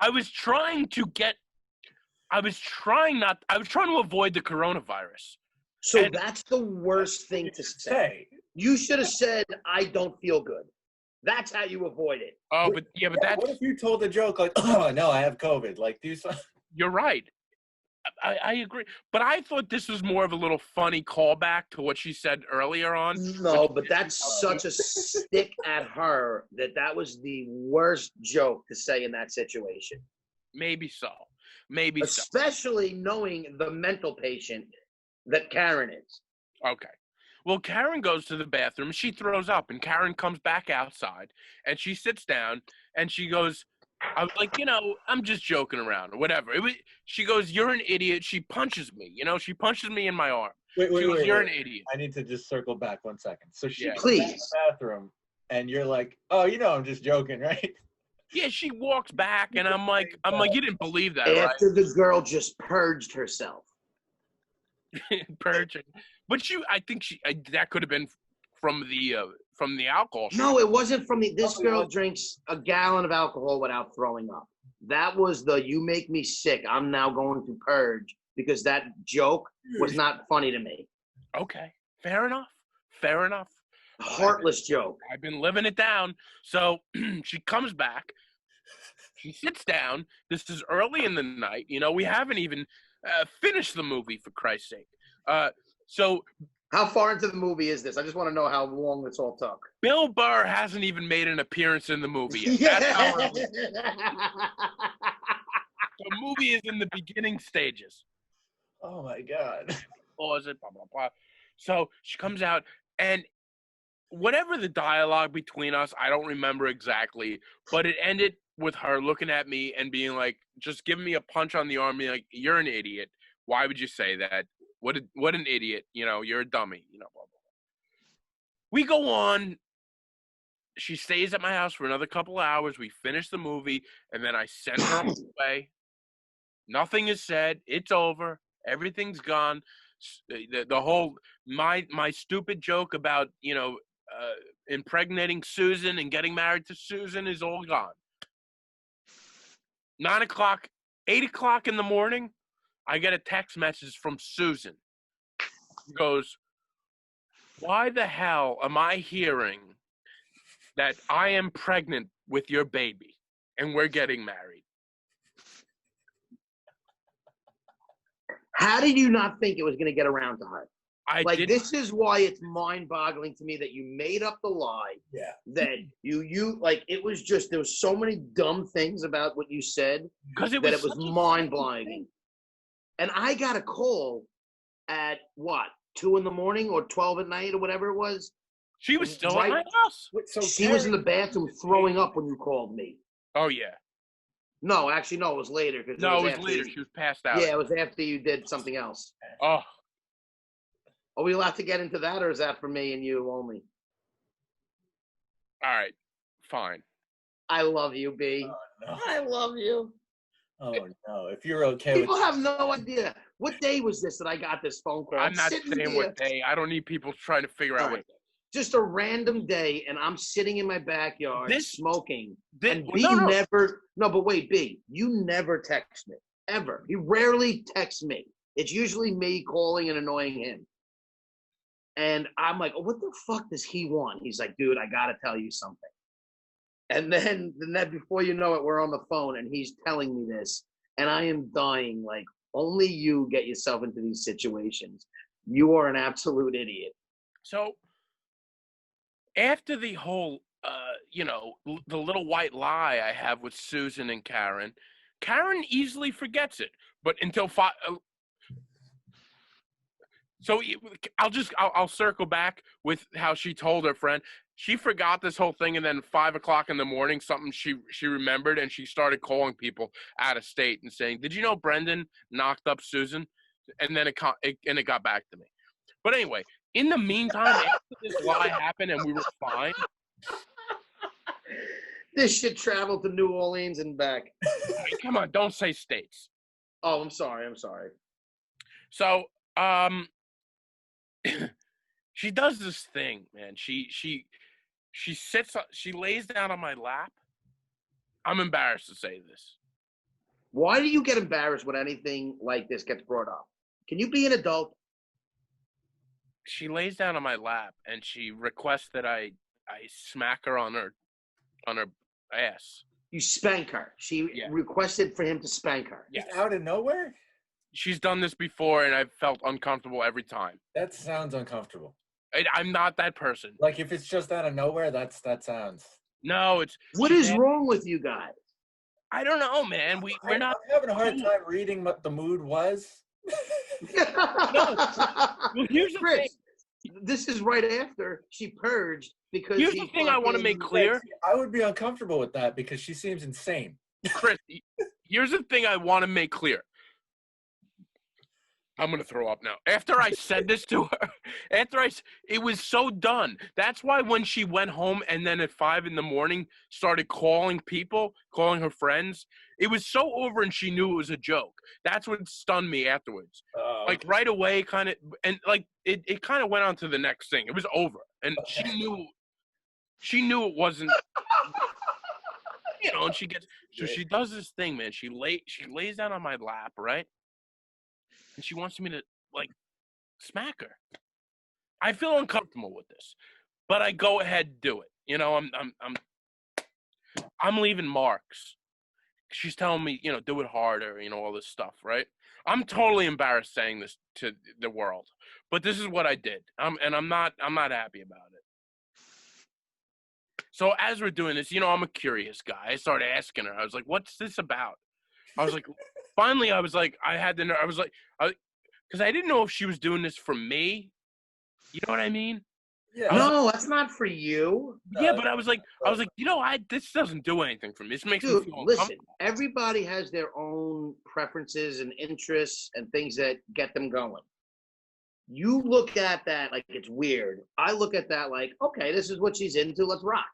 I was trying to avoid the coronavirus. So that's the worst thing to say. You should have said, "I don't feel good." That's how you avoid it. Oh, but that's... What if you told a joke like, "Oh, no, I have COVID." Like, do something. You're right. I agree. But I thought this was more of a little funny callback to what she said earlier on. No, but that's such a stick at her that was the worst joke to say in that situation. Maybe so. Especially knowing the mental patient that Karen is. Okay. Well, Karen goes to the bathroom. She throws up, and Karen comes back outside, and she sits down, and she goes, I was like, I'm just joking around or whatever. She goes, "You're an idiot." She punches me. She punches me in my arm. Wait, "You're an idiot." I need to just circle back 1 second. So she Please. goes to the bathroom, and you're like, "Oh, I'm just joking, right?" Yeah, she walks back, and I'm like, "You didn't believe that, right?" After the girl just purged herself. Purging. But I think that could have been from the alcohol. No, it wasn't from this girl drinks a gallon of alcohol without throwing up. That was "you make me sick. I'm now going to purge," because that joke was not funny to me. Okay. Fair enough. Heartless joke. I've been living it down. So she comes back. She sits down. This is early in the night. We haven't even finished the movie, for Christ's sake. So How far into the movie is this? I just want to know how long this all took. Bill Burr hasn't even made an appearance in the movie yet. That's how early. The movie is in the beginning stages. Oh my God. Pause it, blah, blah, blah. So she comes out, and whatever the dialogue between us, I don't remember exactly, but it ended with her looking at me and being like, just giving me a punch on the arm, being like, "You're an idiot. Why would you say that? What an idiot. You're a dummy." Blah, blah, blah. We go on. She stays at my house for another couple of hours. We finish the movie, and then I send her away. Nothing is said. It's over. Everything's gone. The whole my stupid joke about impregnating Susan and getting married to Susan is all gone. 9 o'clock, 8 o'clock in the morning, I get a text message from Susan. She goes, "Why the hell am I hearing that I am pregnant with your baby and we're getting married?" How did you not think it was going to get around to her? I didn't. This is why it's mind-boggling to me that you made up the lie. Yeah. That you it was just, there was so many dumb things about what you said It was mind-blowing. And I got a call at 2 in the morning or 12 at night or whatever it was. She was still at my house. So she was in the bathroom throwing up when you called me. Oh yeah. No, actually, no, it was later. No, it was later. She was passed out. Yeah, it was after you did something else. Oh. Are we allowed to get into that, or is that for me and you only? All right, fine. I love you, B. Oh, no. I love you. Oh no! If you're okay People with have no idea. What day was this that I got this phone call? I'm not sitting saying here, what day. I don't need people trying to figure out what day. just a random day, and I'm sitting in my backyard smoking. And B never. No, but wait, B, you never text me ever. You rarely text me. It's usually me calling and annoying him. And I'm like, oh, what the fuck does he want? He's like, dude, I gotta tell you something. And then before you know it, we're on the phone, and he's telling me this, and I am dying. Like, only you get yourself into these situations. You are an absolute idiot. So after the whole, the little white lie I have with Susan and Karen easily forgets it. But until five. So I'll circle back with how she told her friend. She forgot this whole thing, and then 5 o'clock in the morning, something she remembered, and she started calling people out of state and saying, "Did you know Brendan knocked up Susan?" And then it got back to me. But anyway, in the meantime, after this lie happened and we were fine. This shit traveled to New Orleans and back. Come on, don't say states. Oh, I'm sorry. So, she does this thing, man. She lays down on my lap. I'm embarrassed to say this. Why do you get embarrassed when anything like this gets brought up? Can you be an adult? She lays down on my lap and she requests that I smack her on her ass. You spank her. She requested for him to spank her. Yes. out of nowhere? She's done this before, and I've felt uncomfortable every time. That sounds uncomfortable. I'm not that person. Like, if it's just out of nowhere, that sounds. No, it's. What is wrong with you guys? I don't know, man. We're not. I'm having a hard time reading what the mood was. Well, here's the thing. This is right after she purged because. Here's the thing I want to make clear. I would be uncomfortable with that because she seems insane. Chris, here's the thing I want to make clear. I'm going to throw up now. After I said this to her, it was so done. That's why when she went home and then at 5 a.m. started calling her friends, it was so over and she knew it was a joke. That's what stunned me afterwards. Like right away, kind of, and like it kind of went on to the next thing. It was over. And she knew it wasn't, and she does this thing, man. She lays down on my lap, right? And she wants me to like smack her. I feel uncomfortable with this, but I go ahead and do it. I'm leaving marks. she's telling me, do it harder, all this stuff, right? I'm totally embarrassed saying this to the world, but this is what I did. I'm not happy about it. So as we're doing this, I'm a curious guy. I started asking her. I was like, "What's this about?" I was like, finally, I was like, because I didn't know if she was doing this for me. You know what I mean? Yeah. No, that's not for you. Yeah, but I was like, this doesn't do anything for me. This makes me Dude, feel listen, uncomfortable. everybody has their own preferences and interests and things that get them going. You look at that like it's weird. I look at that like, okay, this is what she's into. Let's rock.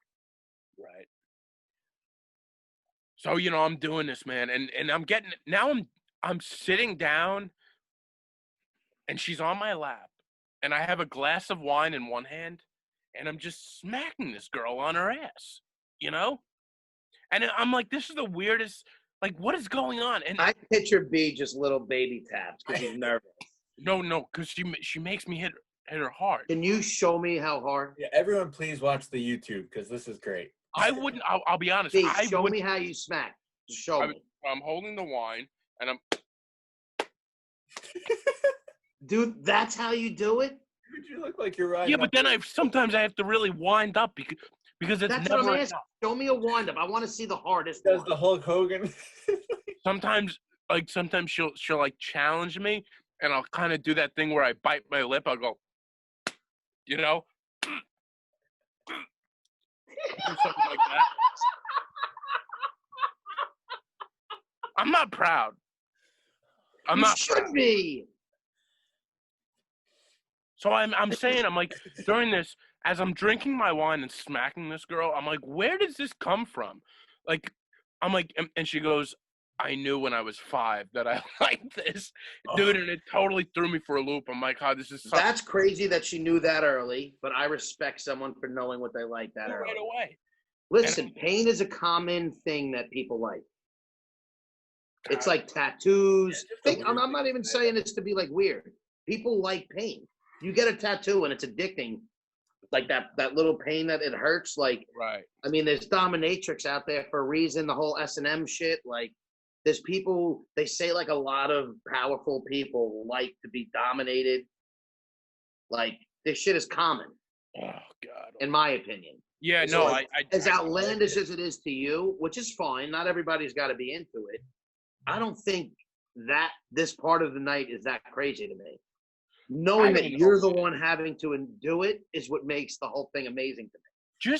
Right. So, I'm doing this, man, and I'm sitting down and she's on my lap and I have a glass of wine in one hand and I'm just smacking this girl on her ass, And I'm like, this is the weirdest, like, what is going on? And I picture B just little baby taps because he's nervous. no, because she makes me hit her hard. Can you show me how hard? Yeah, everyone please watch the YouTube because this is great. I wouldn't, I'll be honest. B, show me how you smack. Show me. I'm holding the wine and I'm. Dude, that's how you do it? Dude, you look like you're riding. Yeah, but then sometimes I have to really wind up because it's That's never what I'm enough. asking. Show me a wind up. I want to see the hardest Does one. the Hulk Hogan? Sometimes she'll like challenge me and I'll kind of do that thing where I bite my lip. I'll go, something like that. I'm not proud. I'm You not should proud. be. So I'm saying, I'm like, during this, as I'm drinking my wine and smacking this girl, I'm like, where does this come from? Like, I'm like, and she goes, I knew when I was 5 that I liked this. Dude, and it totally threw me for a loop. I'm like, this is something. That's crazy that she knew that early, but I respect someone for knowing what they like that early. Right away. Listen, pain is a common thing that people like. It's like tattoos. I'm not even saying this to be like weird. People like pain. You get a tattoo and it's addicting. Like that little pain that it hurts. Like, Right. I mean, there's dominatrix out there for a reason. The whole S&M shit. Like, there's people. They say like a lot of powerful people like to be dominated. Like, this shit is common. Oh God. In my opinion. Yeah. So, No. like, as outlandish as it is to you, which is fine. Not everybody's got to be into it. I don't think that this part of the night is that crazy to me. Knowing that you're the one having to do it is what makes the whole thing amazing to me.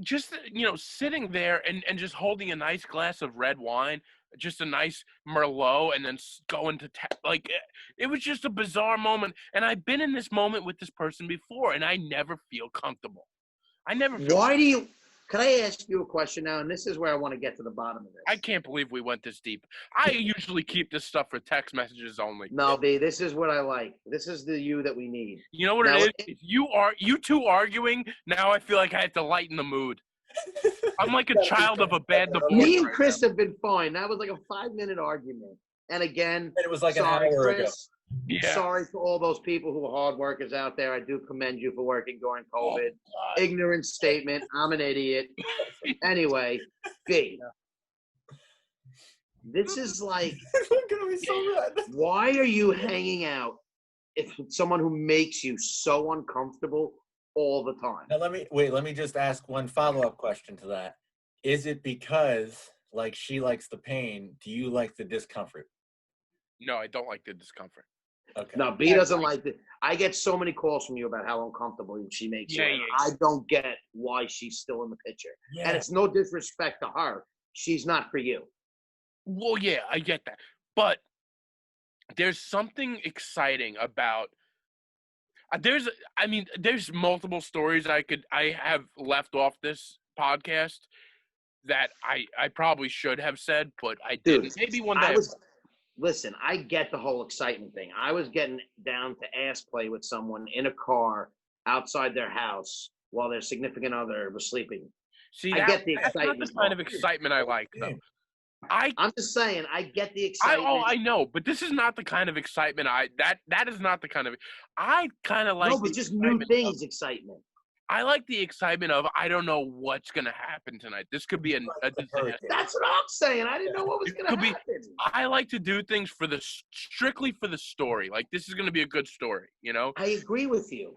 Just sitting there and just holding a nice glass of red wine, just a nice Merlot, and then going to like it was just a bizarre moment. And I've been in this moment with this person before, and I never feel comfortable. I never. Why do you? Can I ask you a question now? And this is where I want to get to the bottom of this. I can't believe we went this deep. I usually keep this stuff for text messages only. No, B, this is what I like. This is the you that we need. You know what Now, it is? If you two arguing, now I feel like I have to lighten the mood. I'm like a child of a bad divorce. Me and right Chris now. have been fine. That was like a 5-minute argument. And again, And it was like sorry, an hour ago. Chris. Yeah. Sorry for all those people who are hard workers out there. I do commend you for working during COVID. God. Ignorant statement. I'm an idiot. Anyway, B. This is like, It's gonna be so red. why are you hanging out if it's someone who makes you so uncomfortable all the time? Now let me just ask one follow-up question to that. Is it because like she likes the pain, do you like the discomfort? No, I don't like the discomfort. Okay. No, B doesn't like it. I get so many calls from you about how uncomfortable she makes you. Yeah. I don't get why she's still in the picture. Yeah. And it's no disrespect to her. She's not for you. Well, yeah, I get that. But there's something exciting about there's multiple stories I have left off this podcast that I probably should have said, but I didn't. Dude, Maybe one day. Listen, I get the whole excitement thing. I was getting down to ass play with someone in a car outside their house while their significant other was sleeping. See, I get the that's not the excitement kind of part. excitement I like, though. I'm just saying, I get the excitement. I know, but this is not the kind of excitement that is not the kind of I kind of like. No, but just new things excitement. I like the excitement of I don't know what's gonna happen tonight. This could be a disaster. That's what I'm saying. I didn't know what was It going could to be. happen. I like to do things for the strictly for the story. Like this is gonna be a good story, you know. I agree with you.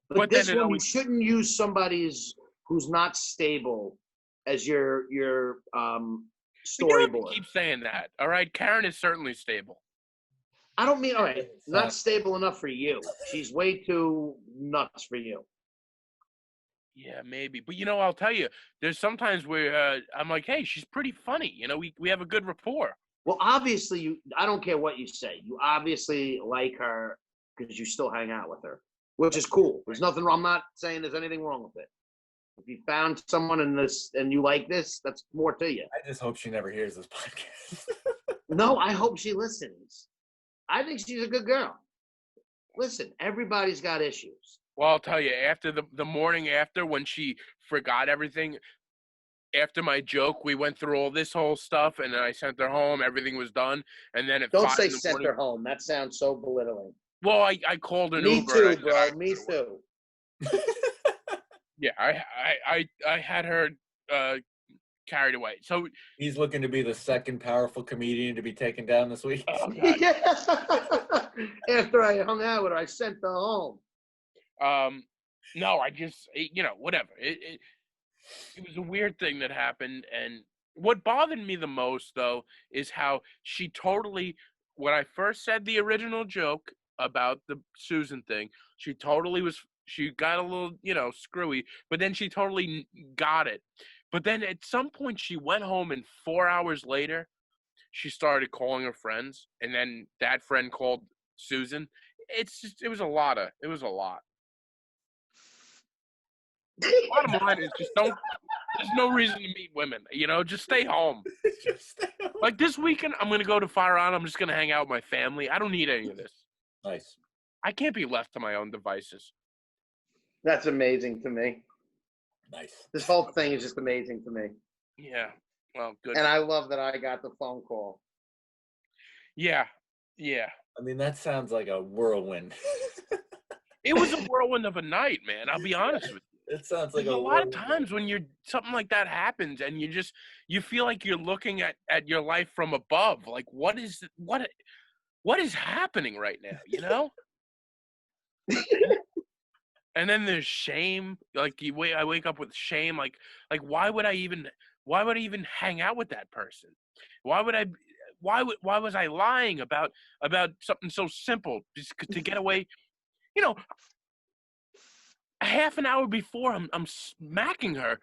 But this then it one, always- you shouldn't use somebody's who's not stable as your You don't storyboard. keep saying that. All right, Karen is certainly stable. I don't mean, all right, So- not stable enough for you. She's way too nuts for you. Yeah, maybe. But I'll tell you, there's sometimes where I'm like, hey, she's pretty funny. We have a good rapport. Well, obviously, I don't care what you say. You obviously like her because you still hang out with her, which is cool. There's nothing wrong. I'm not saying there's anything wrong with it. If you found someone in this and you like this, that's more to you. I just hope she never hears this podcast. No, I hope she listens. I think she's a good girl. Listen, everybody's got issues. Well, I'll tell you, after the morning after when she forgot everything, after my joke, we went through all this whole stuff, and then I sent her home. Everything was done, and then at Don't 5 say in the sent morning, her home. That sounds so belittling. well, I called an Me Uber. too, and I bro. said, Me too. Yeah, I had her carried away. So He's looking to be the second powerful comedian to be taken down this week. oh, God. Yeah. After I hung out with her, I sent her home. No, I just whatever. It was a weird thing that happened, and what bothered me the most though is how she totally, when I first said the original joke about the Susan thing, she got a little screwy, but then she totally got it. But then at some point she went home, and 4 hours later she started calling her friends, and then that friend called Susan. It was a lot. Bottom line is just don't. There's no reason to meet women. Just stay home. Like this weekend, I'm gonna go to Fire Island. I'm just gonna hang out with my family. I don't need any of this. Nice. I can't be left to my own devices. That's amazing to me. Nice. This whole thing is just amazing to me. Yeah. Well, good. And I love that I got the phone call. Yeah. I mean, that sounds like a whirlwind. It was a whirlwind of a night, man. I'll be honest with you. It sounds like There's a a lot of whirlwind. times when something like that happens, and you feel like you're looking at your life from above. Like, what is happening right now? And then there's shame. Like I wake up with shame. Like why would I even hang out with that person? Why was I lying about something so simple just to get away? A half an hour before I'm smacking her,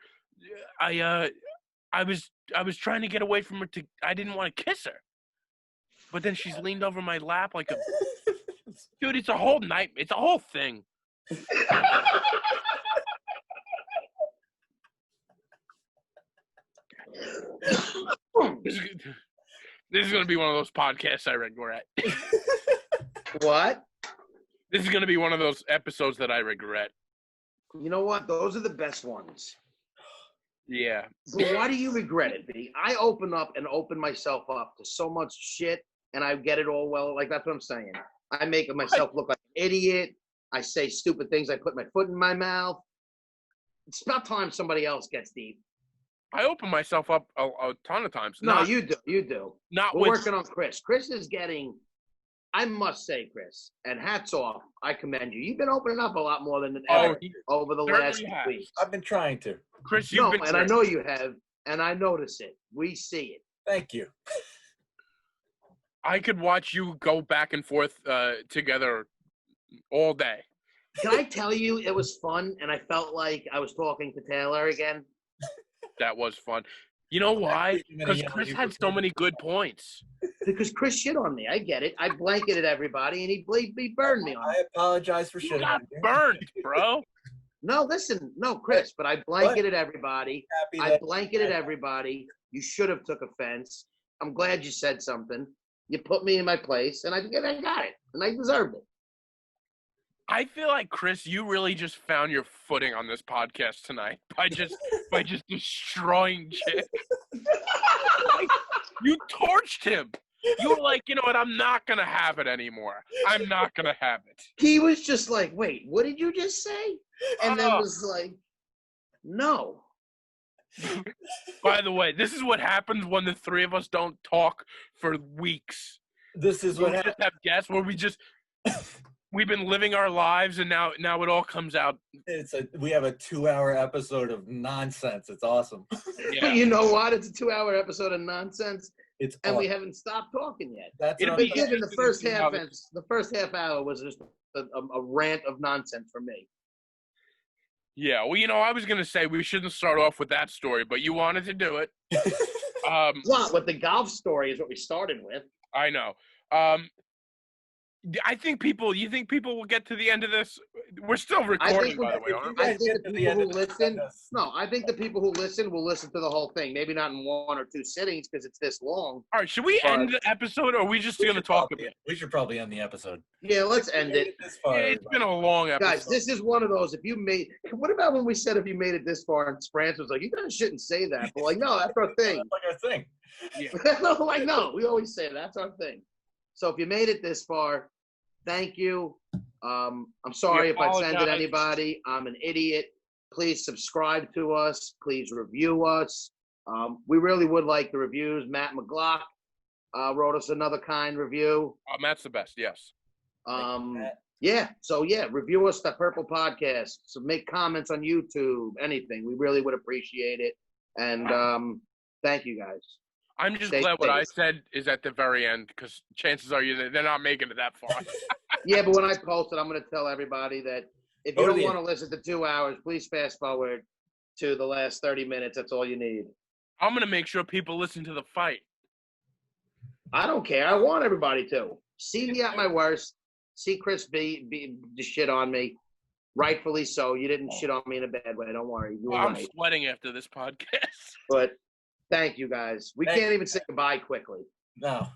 I was trying to get away from her. I didn't want to kiss her, but then she's leaned over my lap like a dude. It's a whole night. It's a whole thing. This is going to be one of those podcasts I regret. What? This is going to be one of those episodes that I regret. You know what? Those are the best ones. Yeah. But why do you regret it, B? I open myself up to so much shit, and I get it all well. Like, that's what I'm saying. I make myself look like an idiot. I say stupid things. I put my foot in my mouth. It's about time somebody else gets deep. I open myself up a ton of times. No, you do. You do. Not We're with working on Chris. Chris is getting, I must say, Chris, and hats off. I commend you. You've been opening up a lot more than ever over the last certainly has. week. I've been trying to. Chris. You've No, been and I know you have, and I notice it. We see it. Thank you. I could watch you go back and forth together all day. Can I tell you, it was fun, and I felt like I was talking to Taylor again. That was fun. You know why? Because Chris had so many good points. Because Chris shit on me. I get it. I blanketed everybody, and he burned me on it. I apologize for You shitting got on you. burned, bro. No, listen. No, Chris, but I blanketed everybody. Happy I that- blanketed everybody. You should have took offense. I'm glad you said something. You put me in my place, and I got it, and I deserved it. I feel like Chris, you really just found your footing on this podcast tonight by just destroying Jake. Like, you torched him. You were like, you know what? I'm not gonna have it anymore. I'm not gonna have it. He was just like, "Wait, what did you just say?" and then was like, no. By the way, this is what happens when the three of us don't talk for weeks. This is what We just have guests where we've been living our lives, and now it all comes out. We have a 2-hour episode of nonsense. It's awesome. Yeah. You know what? It's a 2-hour episode of nonsense, It's and we awesome. haven't stopped talking yet. That's It'll what be I'm But given the first interesting to see how half, the first half hour was just a rant of nonsense for me. Yeah, well, I was gonna say we shouldn't start off with that story, but you wanted to do it. Well, with the golf story is what we started with. I know. You think people will get to the end of this? We're still recording, by the way. aren't we? I think the Get to the people end who of this, listen, yes. no, I think the people who listen will listen to the whole thing. Maybe not in 1 or 2 sittings because it's this long. All right, should we end the episode, or are we just We gonna should talk probably- about it? We should probably end the episode. Yeah, let's end it. This far, It's been a long episode. Guys, this is one of those. What about when we said if you made it this far, and France was like, you guys shouldn't say that. But like, no, that's our thing. That's like our thing. Like, no, we always say that's our thing. So if you made it this far, thank you. I'm sorry if I offended apologize. anybody. I'm an idiot. Please subscribe to us. Please review us. We really would like the reviews. Matt McGlock wrote us another kind review. Matt's the best. Yes. Yeah. So yeah, review us, the Purple Podcast. So make comments on YouTube, anything. We really would appreciate it. And thank you guys. I'm just Stay glad what I safe. said is at the very end, because chances are they're not making it that far. Yeah, but when I post it, I'm going to tell everybody that if you don't want to listen to 2 hours, please fast forward to the last 30 minutes. That's all you need. I'm gonna make sure people listen to the fight. I don't care. I want everybody to see me at my worst. See Chris be shit on me, rightfully so. You didn't shit on me in a bad way. Don't worry. You were I'm right. sweating after this podcast. But thank you guys. We Thank can't you. even say goodbye quickly. No.